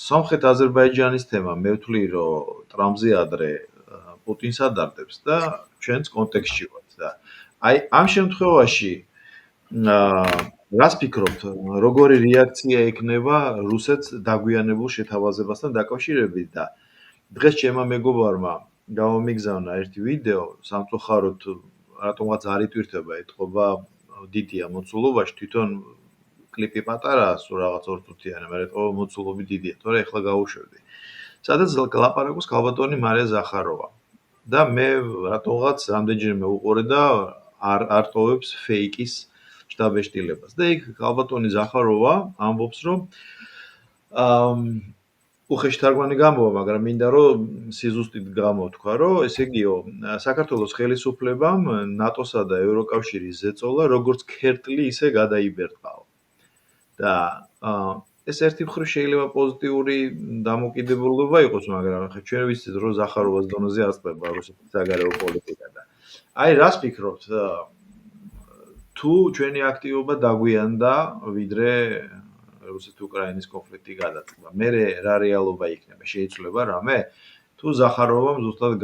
სომხეთ აზერბაიჯანის თემა მე ვთვლი რომ ტრამპზე ადრე პუტინს ადარდებს და ჩვენს კონტექსტში ვართ და აი ამ შემთხვევაში რას ფიქრობთ, როგორი რეაქცია ექნება რუსეთს დაგვიანებულ შეთავაზებასთან დაკავშირებით და დღეს ჩემმა მეგობარმა გამომიგზავნა ერთი ვიდეო, სამწუხაროდ რატომღაც არ იტვირთება, ეთყობა დიდია მოცულობაში, თვითონ კლიპი პატარაა, სულ რაღაც 2 წუთიანი, მაგრამ ეთყობა მოცულობი დიდია, თორე ეხლა გავუშვებდი. სადაც ლაპარაკობს ქალბატონი მარია ზახაროვა. და მე რატომღაც რამდენჯერმე უყურე და არ ტოვებს ფეიკის შტაბეშტილებას. და იქ ქალბატონი ზახაროვა ამბობს, რომ უხეში თარგმანი გამოვა, მაგრამ მინდა რომ სიზუსტით გამოთქვა, რომ ესე იგიო, საქართველოს ხელისუფლებამ ნატოსა და ევროკავშირის ზეწოლა როგორც ქერტლი ისე გადაიბერტყაო. და ეს ერთი მხრივ შეიძლება პოზიტიური დამოკიდებულება იყოს, მაგრამ ახლა ჩვენ ვიცით, რომ ზახაროვას დონეზე აწყდება რუსეთის საგარეო პოლიტიკა და აი რას ფიქრობთ, თუ ჩვენი აქტივობა დაგვიანდა, ვიდრე რუსეთ-უკრაინის კონფლიქტი გადაწყდა. მე რა რეალობა იქნება? შეიძლება რამე? თუ ზახაროვამ ზუსტად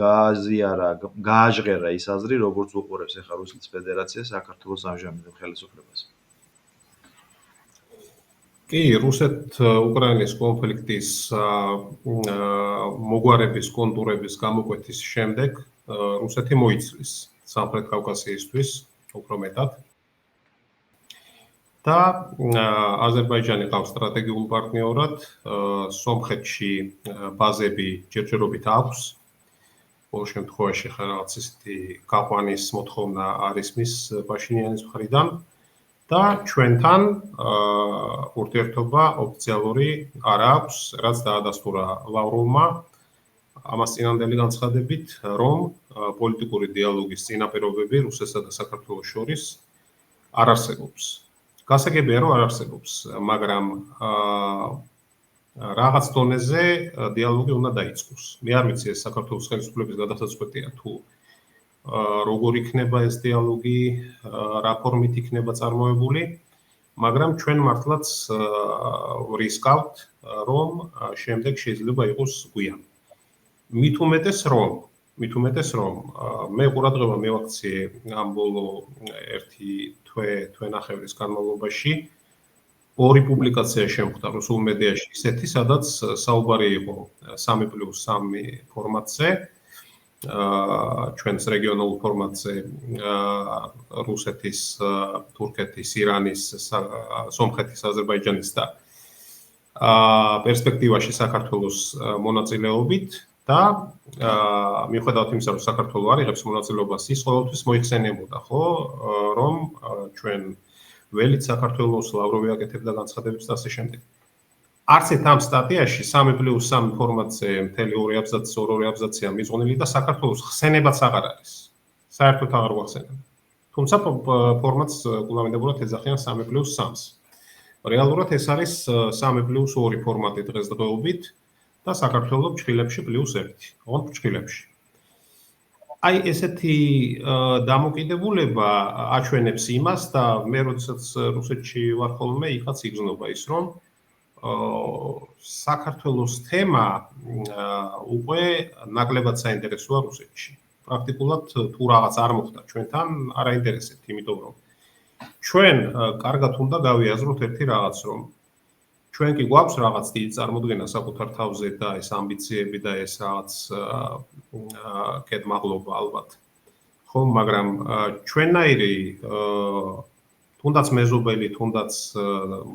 გააჟღერა ის აზრი, როგორც უყურებს ახლა რუსეთის ფედერაცია საქართველოს ამჟამინდელ ხელისუფლებას. კი, რუსეთ-უკრაინის კონფლიქტის მოგვარების კონტურების გამოკვეთის შემდეგ რუსეთი მოიცვის სამხრეთ კავკასიისთვის უფრო მეტად და აზერბაიჯანი ყავს სტრატეგიულ პარტნიორად, სომხეთში ბაზები ჯერჯერობით აქვს. Բոլ შემთხვევაში რაღაც ისეთი გაყვანის მოთხოვნა არის მის პაშინიანის მხრიდან და ჩვენთან ურთიერთობა ოფიციალური არ აქვს, რაც დაადასტურა ლავროვმა ამას წინანდელი განცხადებით, რომ პოლიტიკური დიალოგის წინაპირობები რუსეთსა და საქართველოს შორის არ არსებობს. გასაგებია, რომ არ არსებობს, მაგრამ რაღაც დონეზე დიალოგი უნდა დაიწყოს. მე არ ვიცი ეს საქართველოს ხელისუფლების გადასაწყვეტია თუ როგორ იქნება ეს დიალოგი, რა ფორმით იქნება წარმოებული, მაგრამ ჩვენ მართლაც ვრისკავთ, რომ შემდეგ შეიძლება იყოს გვიან. მით უმეტეს რომ მე ყურადღება მივაქციე ამ ბოლო ერთი თვე-ნახევრის განმავლობაში ორი პუბლიკაცია შემხვდა რუსულ მედიაში ისეთი, სადაც საუბარი იყო 3+3 ფორმატზე, ჩვენს რეგიონულ ფორმატზე რუსეთის, თურქეთის, ირანის, სომხეთის, აზერბაიჯანის და პერსპექტივაში საქართველოს მონაწილეობით და მიუხედავად იმისა, რომ საქართველოს არ იღებს მონაწილეობას, ის ყოველთვის მოიხსენებოდა, ხო, რომ ჩვენ ველით საქართველოს ლავროვი აკეთებდა განცხადებებს და ასე შემდეგ. არც ერთ ამ სტატიაში 3+3 ფორმატზე მთელი 2 აბზაცი, 2 აბზაცია მიზღვნილი და საქართველოს ხსენებაც აღარ არის. საერთოდ აღარ გვახსენებენ. თუმცა ფორმატს კულამინდებურად ეძახიან 3+3-ს. რეალურად ეს არის 3+2 ფორმატი დღესდღეობით და საქართველოს ფრჩხილებში +1, ოღონდ ფრჩხილებში. აი ესეთი დამოკიდებულება აჩვენებს იმას და მე როდესაც რუსეთში ვარ ხოლმე, იქაც იგრძნობა ის, რომ საქართველოს თემა უკვე ნაკლებად საინტერესოა რუსეთში. პრაქტიკულად თუ რაღაც არ მოხდა ჩვენთან, არ აინტერესებთ, იმიტომ რომ ჩვენ კარგად უნდა გავიაზროთ ერთი რაღაც, რომ ჩვენ კი გვაქვს რაღაც დიდი წარმოდგენა საკუთარ თავზე და ეს ამბიციები და ეს რაღაც კეთმაღლობა ალბათ. ხო, მაგრამ ჩვენნაირი თუნდაც მეზობელი, თუნდაც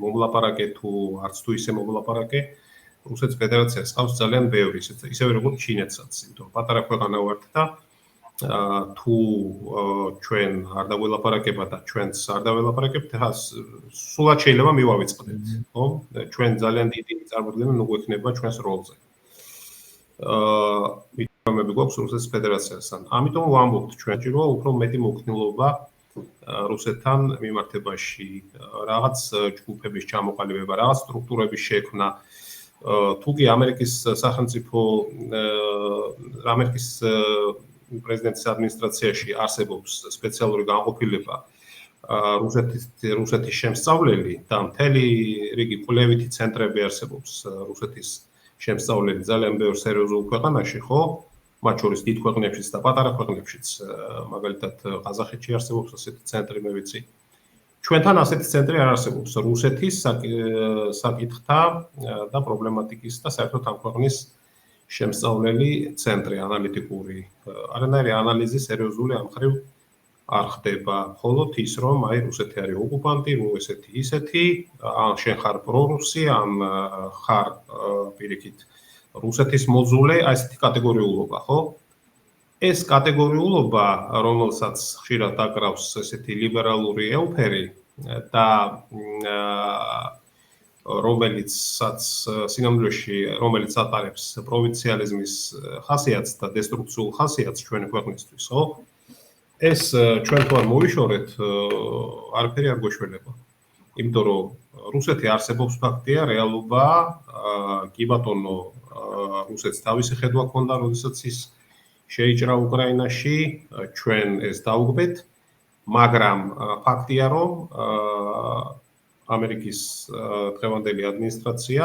მომლაპარაკე თუ არც თუ ისე მომლაპარაკე, რუსეთის ფედერაციას ყავს ძალიან ბევრი, ისევე როგორც ჩინეთსაც, იმიტომ რომ პატარა ქვეყანა ვართ და თუ ჩვენ არ დაველაპარაკება და ჩვენც არ დაველაპარაკებთ, სულად შეიძლება მივავიწყდეთ, ხო? ჩვენ ძალიან დიდი წარმოდგენა ნუ გვექნება ჩვენს როლზე. მითხრომები გვაქვს რუსეთის ფედერაციასთან. ამიტომ ვამბობთ ჩვენ ჭიროა უფრო მეტი მოქნილობა რუსეთთან მიმართებაში, რაღაც ჯგუფების ჩამოყალიბება, რაღაც სტრუქტურების შექმნა. თუ კი ამერიკის სახელმწიფო ამერიკის პრეზიდენტის ადმინისტრაციაში არსებობს სპეციალური განყოფილება რუსეთის შემსწავლელი და მთელი რიგი კვლევითი ცენტრები არსებობს რუსეთის შემსწავლელი ძალიან ბევრ სერიოზულ ქვეყანაში, ხო? მათ შორის დიდ ქვეყნებშიც და პატარა ქვეყნებშიც, მაგალითად ყაზახეთში არსებობს ასეთი ცენტრი, მე ვიცი. ჩვენთან ასეთი ცენტრი არ არსებობს რუსეთის საკითხთა და პრობლემატიკის და საერთოდ ამ ქვეყნის შემსწავლელი ცენტრი, ანალიტიკური, არანაირი ანალიზი სერიოზული ამ ხრივ არ ხდება, მხოლოდ ის, რომ აი რუსეთი არის ოკუპანტი, ესეთი ისეთი, ან შენ ხარ პრორუსი, ან ხარ პირიქით რუსეთის მოძულე, აი ესეთი კატეგორიულობა, ხო? ეს კატეგორიულობა, რომელსაც ხშირად აკრავს ესეთი ლიბერალური ელფერი და რომელიც ატარებს პროვინციალიზმის ხასიათს და დესტრუქციულ ხასიათს ჩვენი ქვეყნისთვის, ხო? ეს ჩვენ თუ არ მოვიშორეთ, არაფერი არ გვეშველება. იმიტომ რომ რუსეთი არსებობს ფაქტია, რეალობაა, კი ბატონო, რუსეთს თავისი ხედვა ჰქონდა, როდესაც ის შეიჭრა უკრაინაში, ჩვენ ეს დაუგბეთ, მაგრამ ფაქტია, რომ ამერიკის დღევანდელი ადმინისტრაცია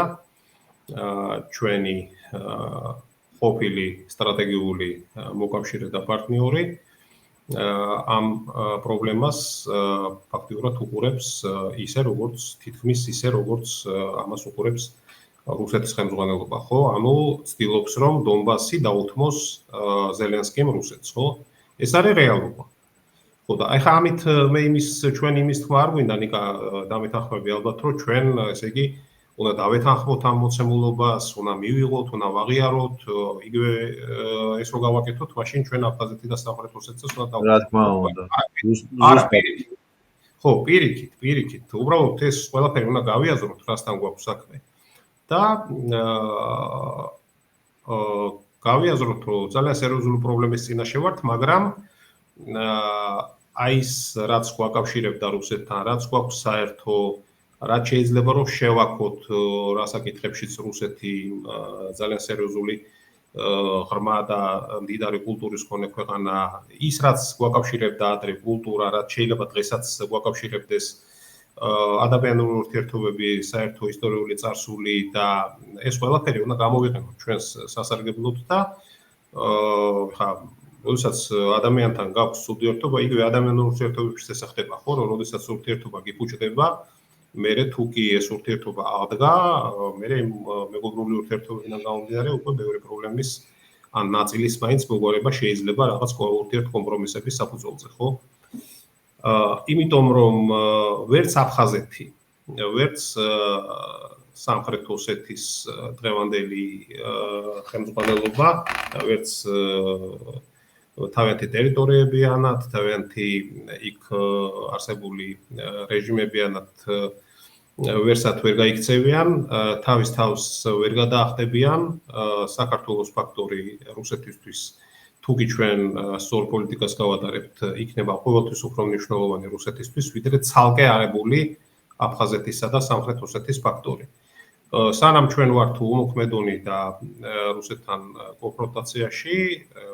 ჩვენი ყოფილი სტრატეგიული მოკავშირე და პარტნიორი ამ პრობლემას ფაქტიურად უყურებს ისე როგორც თითქმის ისე როგორც ამას უყურებს რუსეთის ხელმძღვანელობა, ხო? ანუ ცდილობს რომ დონბასი დაუთმოს ზელენსკიმ რუსეთს, ხო? ეს არის რეალობა. ხო და ახლა ამით მე ჩვენ იმის თქმა არ გვინდა ნიკა დამეთანხმები ალბათ რომ ჩვენ ესე იგი უნდა დავეთანხმოთ ამ მოცემულობას, უნდა მივიღოთ, უნდა ვაღიაროთ, იგივე ეს რო გავაკეთოთ, მაშინ ჩვენ აფხაზეთი და სამხრეთ ოსეთიას უნდა რა თქმა უნდა. არა, პირიქით. ხო, პირიქით. უბრალოდ ეს ყველაფერი უნდა გავიაზროთ, რასთან გვაქვს საქმე. და გავიაზროთ, რომ ძალიან სერიოზული პრობლემის წინაშე ვართ, მაგრამ აი ეს რაც გვაკავშირებდა რუსეთთან, რაც გვაქვს საერთო, რაც შეიძლება რომ შევაქოთ რა საკითხებშიც რუსეთი ძალიან სერიოზული ღრმა და მდიდარი კულტურის მქონე ქვეყანა, ის რაც გვაკავშირებდა ადრე კულტურა, რაც შეიძლება დღესაც გვაკავშირებდეს ადამიანური ურთიერთობები, საერთო ისტორიული წარსული და ეს ყველაფერი უნდა გამოვიყენოთ ჩვენს სასარგებლოდ და ხა როდესაც ადამიანთან გაქვს ურთიერთობა, იგივე ადამიანურ ურთიერთობებში ეს ხდება, ხო, რომ როდესაც ურთიერთობა გიფუჭდება, მერე თუ კი ეს ურთიერთობა აღდგა, მერე მეგობრული ურთიერთობებიდან გამომდინარე უკვე ბევრი პრობლემის ან ნაწილის მაინც მოგვარება შეიძლება რაღაც ურთიერთკომპრომისების საფუძველზე, ხო? იმიტომ რომ ვერც აფხაზეთი, ვერც სამხრეთ ოსეთის დღევანდელი ხელმძღვანელობა, ვერც თავიანთი ტერიტორიებიანად, თავიანთი იქ არსებული რეჟიმებიანად ვერსად ვერ გაიქცევიან, თავის თავს ვერ გადაახდებიან საქართველოს ფაქტორი რუსეთისთვის თუ კი ჩვენ სწორ პოლიტიკას გავატარებთ, იქნება ყოველთვის უფრო მნიშვნელოვანი რუსეთისთვის, ვიდრე ცალკე აღებული აფხაზეთისა და სამხრეთ ოსეთის ფაქტორი. სანამ ჩვენ ვართ უმოქმედონი და რუსეთთან კონფრონტაციაში,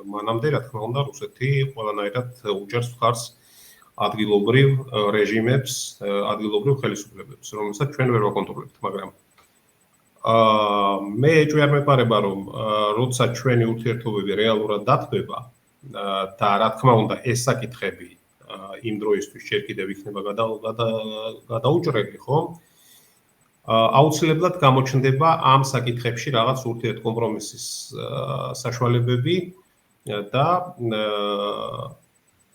მანამდე რა თქმა უნდა რუსეთი ყველანაირად უჭერს მხარს ადგილობრივ რეჟიმებს, ადგილობრივ ხელისუფლებებს, რომელსაც ჩვენ ვერ ვაკონტროლებთ, მაგრამ მე ეჭვი არ მეპარება რომ როცა ჩვენი ურთიერთობები რეალურად დათბება და რა თქმა უნდა ეს საკითხები იმ დროისთვის ჯერ კიდევ იქნება გადაუჭრელი, ხო? აუცილებლად გამოჩნდება ამ საკითხებში რაღაც ურთიერთკომპრომისის საშუალებები და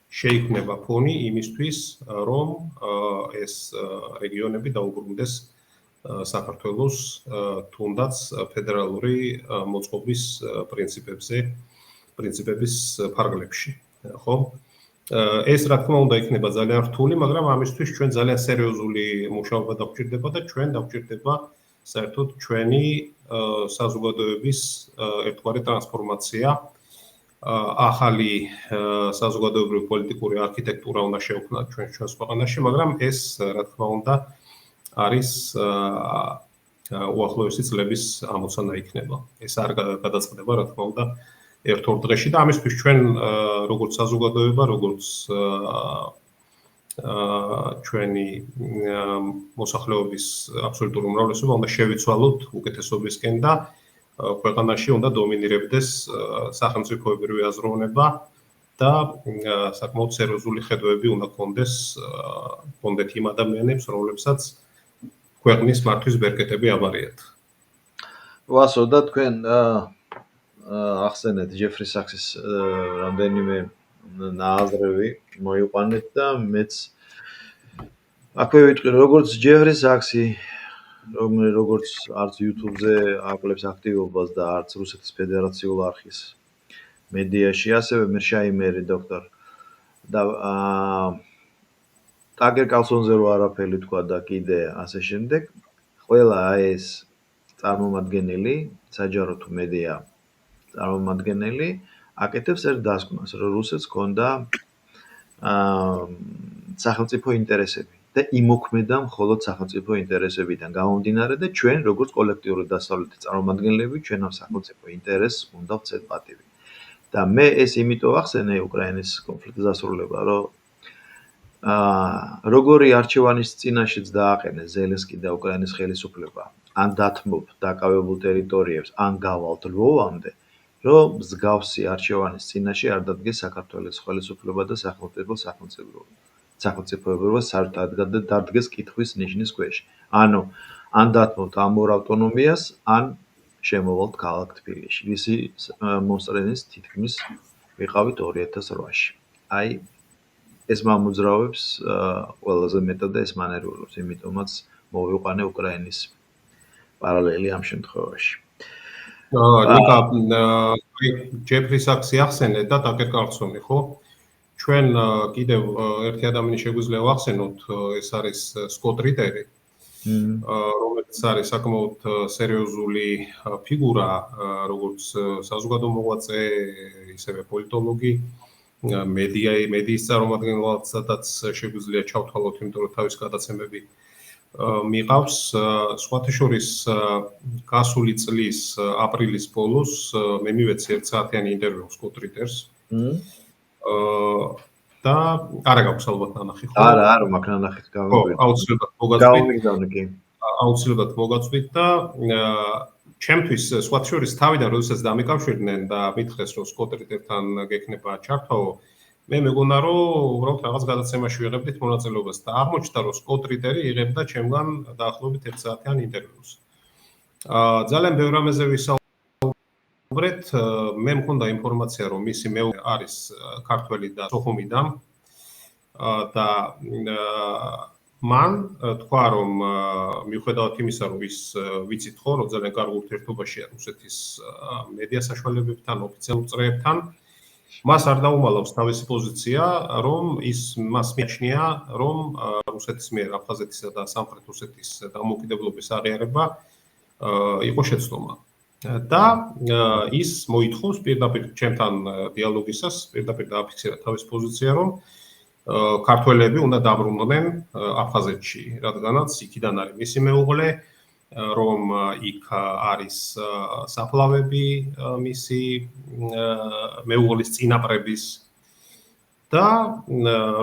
შეიქმნება ფონი იმისთვის, რომ ეს რეგიონები დაუბრუნდეს საქართველოს თუნდაც ფედერალური მოწყობის პრინციპების ფარგლებში, ხო? ეს რა თქმა უნდა იქნება ძალიან რთული, მაგრამ ამისთვის ჩვენ ძალიან სერიოზული მუშაობა დაგვჭირდება და ჩვენ დაგვჭირდება საერთოდ ჩვენი საზოგადოების ერთგვარი ტრანსფორმაცია, ახალი საზოგადოებრივი პოლიტიკური არქიტექტურა უნდა შევქმნათ ჩვენს ქვეყანაში, მაგრამ ეს რა თქმა უნდა არის უახლოესი წლების ამოცანა იქნება. ეს არ გადაწყდება, რა თქმა უნდა, ერთ-ორ დღეში და ამისთვის ჩვენ როგორც საზოგადოება, როგორც ჩვენი მოსახლეობის აბსოლუტური უმრავლესობა უნდა შევიცვალოთ უკეთესობისკენ და ქვეყანაში უნდა დომინირებდეს სახელმწიფოებრივი აზროვნება და საკმაოდ სერიოზული ხედვები უნდა ჰქონდეთ იმ ადამიანებს, რომლებსაც ქვეყნის მართვის ბერკეტები აბარიათ. ვასო და თქვენ ახსენეთ ჯეფრი საქსის რამდენიმე ნააზრევი მოიყვანეთ და მეც აქვე ვიტყვი როგორც ჯეფრი საქსი როგორც არც YouTube-ზე აკლებს აქტივობას და არც რუსეთის ფედერაციულ არხის მედიაში, ასევე მირშაიმერი დოქტორ და ტაგერ კალსონზე რო არაფერი თქვა და კიდე ასე შემდეგ, ყველა ეს წარმომადგენელი, საჯარო თუ მედია წარმომადგენელი აკეთებს ერთ დასკვნას, რომ რუსეთს ჰქონდა სახელმწიფო ინტერესები და იმოქმედა მხოლოდ სახელმწიფო ინტერესებიდან გამომდინარე და ჩვენ როგორც კოლექტიური დასავლეთი წარმომადგენლები ჩვენ ამ სახელმწიფო ინტერესს უნდა ვცეთ პატივი. და მე ეს იმიტომ ახსენე უკრაინის კონფლიქტის დასრულება, რომ როგორი არჩევანის წინაშეც დააყენეს ზელენსკი და უკრაინის ხელისუფლება, ან დათმობ დაკავებულ ტერიტორიებს, ან გავალთ ლვოვამდე, რომ მსგავსი არჩევანის წინაშე არ დადგეს საქართველოს ხელისუფლება და სახელმწიფოებრიობა საერთოდ დადგეს კითხვის ნიშნის ქვეშ. ანუ ან დათმობთ ამ ორ ავტონომიას, ან შემოვალთ ქალაქ თბილისში. ისი მონსტრენის თითქმის ვიყავით 2008-ში. აი ეს მამოძრავებს ყველაზე მეტად და ეს მანერვირებს, იმიტომაც მოვიყვანე უკრაინის პარალელი ამ შემთხვევაში. ნიკა, ჯეფრის აქსი ახსენე და დაკერკავცონი, ხო? ჩვენ კიდევ ერთი ადამიანი შეგვიძლია ვახსენოთ, ეს არის სკოტ რიტერი, რომელიც არის საკმაოდ სერიოზული ფიგურა, როგორც საზოგადო მოღვაწე, ისევე პოლიტოლოგი, მედიის წარმომადგენლად, სადაც შეგვიძლია ჩავთვალოთ, იმიტომ რომ თავის გადაცემები მიყავს. სხვათა შორის გასული წლის აპრილის ბოლოს მე მივეცი 1 საათიანი ინტერვიუ სკოტ რიტერს. და არა გაქვს ალბათ ნანახი, ხო? არა, მაქვს ნანახი, აუცილებლად მოგაწვით და ჩემთვის სხვათა შორის თავიდან როდესაც დამიკავშირდნენ და მითხრეს რომ სკოტ რიტერთან გექნება ჩართვაო, მე მეგონა რომ უბრალოდ რაღაც გადაცემაში ვიღებდით მონაწილეობას და აღმოჩნდა რომ სკოტ რიტერი იღებდა ჩემგან დაახლოებით 1 საათიან ინტერვიუს. ძალიან ბევრ რამეზე ვისაუბრეთ, მე მქონდა ინფორმაცია რომ მისი მეუღლე არის ქართველი და სოხუმიდან და მან თქვა რომ მიუხედავად იმისა რომ ის ვიცით ხო რომ ძალიან კარგ ურთიერთობაშია რუსეთის მედია საშუალებებთან, ოფიციალურ წრეებთან, მას არ დაუმალავს თავისი პოზიცია, რომ მას მიაჩნია, რომ რუსეთის მიერ აფხაზეთისა და სამხრეთ რუსეთის დამოუკიდებლობის აღიარება იყო შეცდომა. და ის მოითხოვს პირდაპირ ჩემთან დიალოგისას, პირდაპირ დააფიქსირა თავის პოზიცია, რომ ქართველები უნდა დაბრუნდნენ აფხაზეთში, რადგანაც იქიდან არის მისი მეუღლე, რომ იქ არის საფლავები მისი მეუღლის წინაპრების და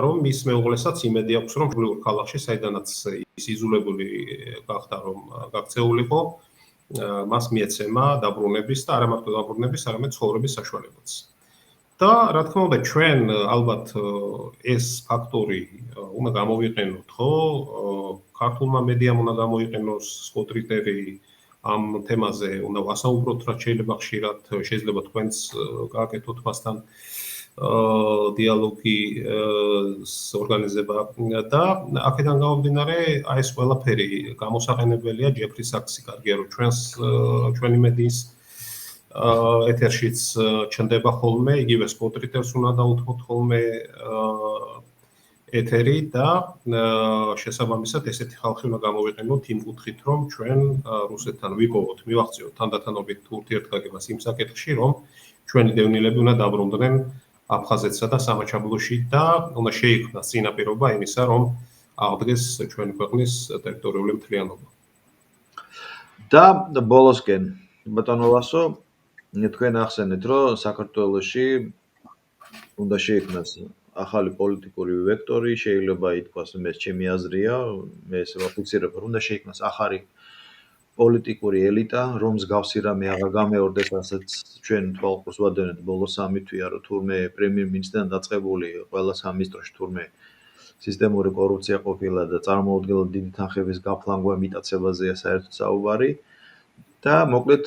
რომ მის მეუღლესაც იმედი აქვს, რომ ბულგარ ქალაქში, საიდანაც ის იზოლებული გახდა, რომ გაქცეულიყო, მას მიეცემა დაბრუნების და არა მარტო დაბრუნების, არამედ ცხოვრების საშუალებაც. და რა თქმა უნდა, ჩვენ ალბათ ეს ფაქტორი უნდა გამოვიყენოთ, ხო? ქართულმა მედიამ უნდა გამოიყენოს, სკოტ რიტერი ამ თემაზე უნდა ვასაუბროთ, რაც შეიძლება ხშირად, შეიძლება თქვენც გააკეთოთ მასთან დიალოგი ორგანიზება და აქედან გამომდინარე, აი ეს ყველაფერი გამოსაყენებელია ჯეფრი საქსი, კარგია რომ ჩვენი მედიის ეთერშიც ჩნდება ხოლმე, იგივე სკოტ რიტერს უნდა დაუთმოთ ხოლმე ეთერი და შესაბამისად ესეთი ხალხი უნდა გამოვიყენოთ იმ კუთხით, რომ ჩვენ რუსეთთან ვიპოვოთ, მივახციოთ თანდათანობით ურთიერთგაგებას იმ საკითხში, რომ ჩვენი დევნილები უნდა დაბრუნდნენ აფხაზეთსა და სამაჩაბლოში და უნდა შეიქმნას წინაპირობა იმისა, რომ აღდგეს ჩვენი ქვეყნის ტერიტორიული მთლიანობა. და ბოლოსკენ, ბატონო ლასო, თქვენ ახსენეთ, რომ საქართველოში უნდა შეიქმნას ახალი პოლიტიკური ვექტორი, შეიძლება ითქვას, მე ჩემი აზრია, მე ესე ვაფიქსირებ, რომ უნდა შეიქმნას ახალი პოლიტიკური ელიტა, რომ მსგავსი რამე აღარ გამეორდეს, რასაც ჩვენ თვალყურს ვადევნებთ ბოლო 3 თვეა, რომ თურმე პრემიერ-მინისტრიდან დაწყებული ყველა სამინისტროში თურმე სისტემური კორუფცია ყოფილა და წარმოუდგენლად დიდი თანხების გაფლანგვა მიტაცებაზეა საერთოდ საუბარი და მოკლედ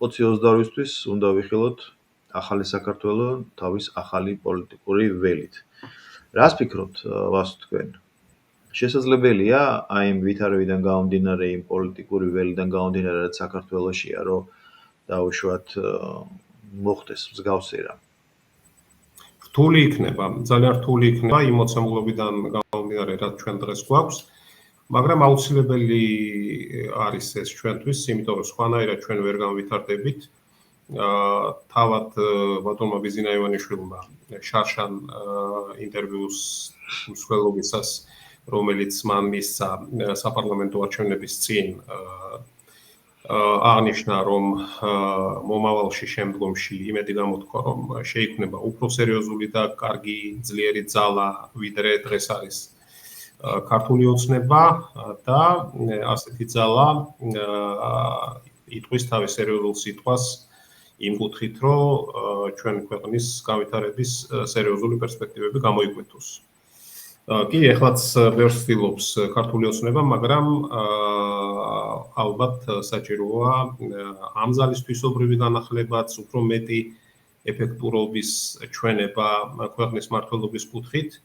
2028-თვის უნდა ვიხილოთ ახალი საქართველო თავის ახალი პოლიტიკური ველით. რას ფიქრობთ, ვასო თქვენ? შესაძლებელია აი იმ ვითარებიდან გამომდინარე, იმ პოლიტიკური ველიდან გამომდინარე, რაც საქართველოშია, რომ დაუშვათ მოხდეს მსგავსი რამ? რთული იქნება, ძალიან რთული იქნება იმ მოცემულობიდან გამომდინარე, რაც ჩვენ დღეს გვაქვს, მაგრამ აუცილებელი არის ეს ჩვენთვის, იმიტომ რომ სხვანაირად ჩვენ ვერ განვითარდებით. თავად ბატონმა ბიზინა ივანიშვილმა შარშან ინტერვიუს მსვლელობისას, რომელიც მან მისცა საპარლამენტო არჩევნების წინ, აღნიშნა, რომ მომავალში შემდგომში იმედი გამოთქვა, რომ შეიქმნება უფრო სერიოზული და კარგი ძლიერი ძალა, ვიდრე დღეს არის ქართული ოცნება და ასეთი ძალა იტყვის თავის სერიოზულ სიტყვას იმ კუთხით, რომ ჩვენ ქვეყნის განვითარების სერიოზული პერსპექტივები გამოიკვეთოს. კი, ეხლაც ბევრს ცდილობს ქართული ოცნება, მაგრამ ალბათ საჭიროა ამ ზალის თვისობრივი განახლებაც, უფრო მეტი ეფექტურობის ჩვენება ქვეყნის მმართველობის კუთხით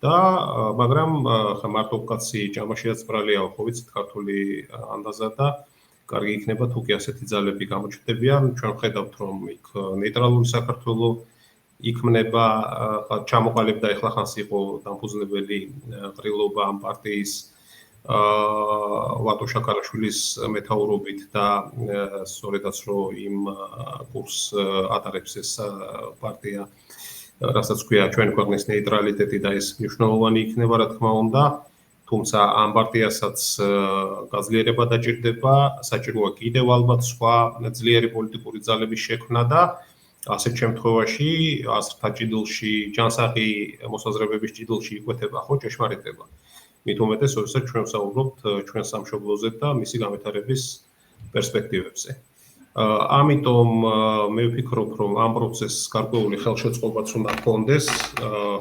და მაგრამ ხა მარტო კაცი ჭამაშიაც ბრალია, ხო ვიცით ქართული ანდაზა და კარგი იქნება თუ კი ასეთი ძალები გამოჩნდებიან. ჩვენ ვხედავთ, რომ იქ ნეიტრალური საქართველო იქმნება, ჩამოყალიბდა ეხლა ხანს იყო დამფუძნებელი ყრილობა ამ პარტიის ვატო შაქარაშვილის მეთაურობით და სწორედაც რომ იმ კურსს ატარებს ეს პარტია, რასაც ქვია ჩვენ ქვეყნის ნეიტრალიტეტი და ეს მნიშვნელოვანი იქნება, რა თქმა უნდა. თუმცა ამ პარტიასაც გაძლიერება დაჭირდება, საჭიროა კიდევ ალბათ სხვა ძლიერი პოლიტიკური ძალების შექმნა და ასეთ შემთხვევაში აზრთა ჭიდილში, ჯანსაღი მოსაზრებების ჭიდილში იკვეთება ხო ჭეშმარიტება. მით უმეტეს, როდესაც ჩვენ ვსაუბრობთ ჩვენ სამშობლოზე და მისი განვითარების პერსპექტივებზე. ამიტომ მე ვფიქრობ, რომ ამ პროცესს გარკვეული ხელშეწყობაც უნდა ჰქონდეს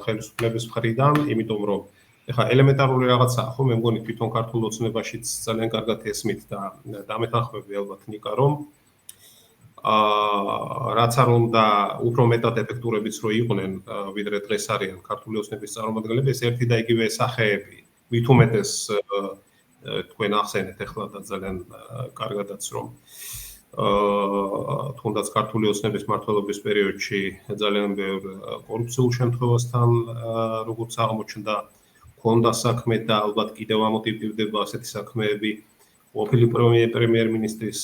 ხელისუფლების მხრიდან, იმიტომ რომ ეხლა ელემენტარული რაღაცაა, ხო, მე მგონი თვითონ ქართულ ოცნებაშიც ძალიან კარგად ესმით და დამეთანხმები ალბათ ნიკა, რომ რაც არ უნდა უფრო მეტად ეფექტურებიც რო იყვნენ, ვიდრე დღეს არიან ქართული ოცნების წარმომადგენლები, ეს ერთი და იგივე სახეები. მით უმეტეს თქვენ ახსენეთ ეხლა და ძალიან კარგადაც რომ თუნდაც ქართული ოცნების მმართველობის პერიოდში ძალიან ბევრ კორუფციულ შემთხვევასთან როგორც აღმოჩნდა ქონდა საქმე და ალბათ კიდევ ამოტივდება ასეთი საქმეები. ყოფილი პრემიერ-მინისტრის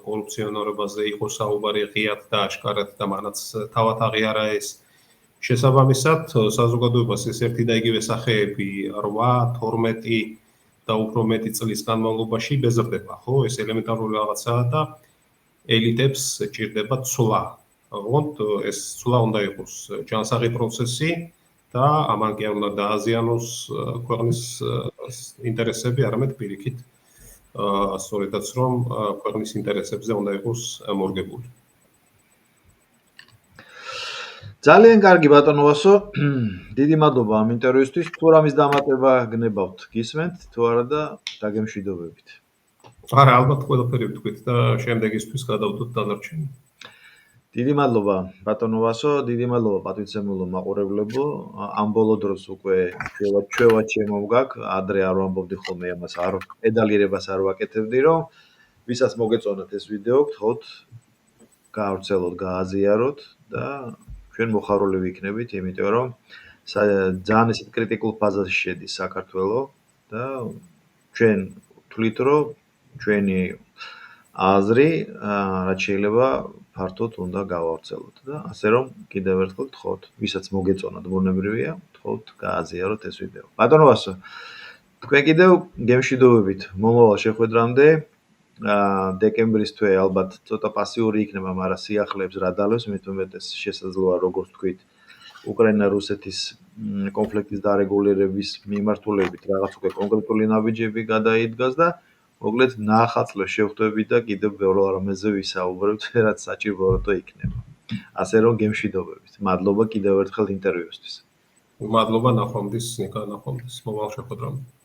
კორუფციონერობაზე იყო საუბარი ღიად და აშკარად და მანაც თავად აღიარა ეს. შესაბამისად, საზოგადოებას ეს ერთი და იგივე სახეები 8, 12 და უფრო მეტი წლის განმავლობაში იბეზრდება, ხო? ეს ელემენტარული რაღაცაა და ელიტებს ჭირდება ცვლა. ოღონდ ეს ცვლა უნდა იყოს ჯანსაღი პროცესი და ამან კი არ უნდა დააზიანოს ქვეყნის ინტერესები, არამედ პირიქით სწორედაც რომ ქვეყნის ინტერესებზე უნდა იყოს მორგებული. ძალიან კარგი ბატონო ვასო, დიდი მადლობა ამ ინტერვიუსთვის. თუ რამის დამატება გნებავთ, გისმენთ, თუ არა და დაგემშვიდობებით. არა, ალბათ ყველაფერი ვთქვით და შემდეგისთვის გადავდოთ დანარჩენი. დიდი მადლობა ბატონო ვასო, დიდი მადლობა პატივცემულო მაყურებლებო. ამ ბოლო დროს უკვე ჩვევად შემოვგაქ, ადრე არ ვამბობდი ხოლმე ამას, არ პედალირებას არ ვაკეთებდი, რომ ვისაც მოგეწონათ ეს ვიდეო, გთხოვთ გაავრცელოთ, გააზიაროთ და ჩვენ მოხარული ვიქნებით, იმიტომ რომ ძალიან ისეთ კრიტიკულ ფაზაში შედის საქართველო და ჩვენ ვთვლით, რომ ჩვენი აზრი რაც შეიძლება ფართოდ უნდა გავავრცელოთ და ასე რომ კიდევ ერთხელ გთხოვთ, ვისაც მოგეწონათ ბუნებრივია, გთხოვთ გააზიაროთ ეს ვიდეო. ბატონო ვასო, თქვენ კიდევ გემშვიდობებით მომავალ შეხვედრამდე. დეკემბრის თვე ალბათ ცოტა პასიური იქნება, მაგრამ სიახლეებს რა დალევს, მით უმეტეს შესაძლოა როგორც თქვით, უკრაინა-რუსეთის კონფლიქტის დარეგულირების მიმართულებით რაღაც უკვე კონკრეტული ნაბიჯები გადაიდგას და მოკლედ ნახატლებს შევხვდებით და კიდევ ბევრ რამეზე ვისაუბრებთ, რაც საჭიროა იქნება. ასე რომ გემშვიდობებით. მადლობა კიდევ ერთხელ ინტერვიუსთვის. მადლობა ნახვამდის, ნიკა ნახვამდის. მომავალ შეხვედრამდე.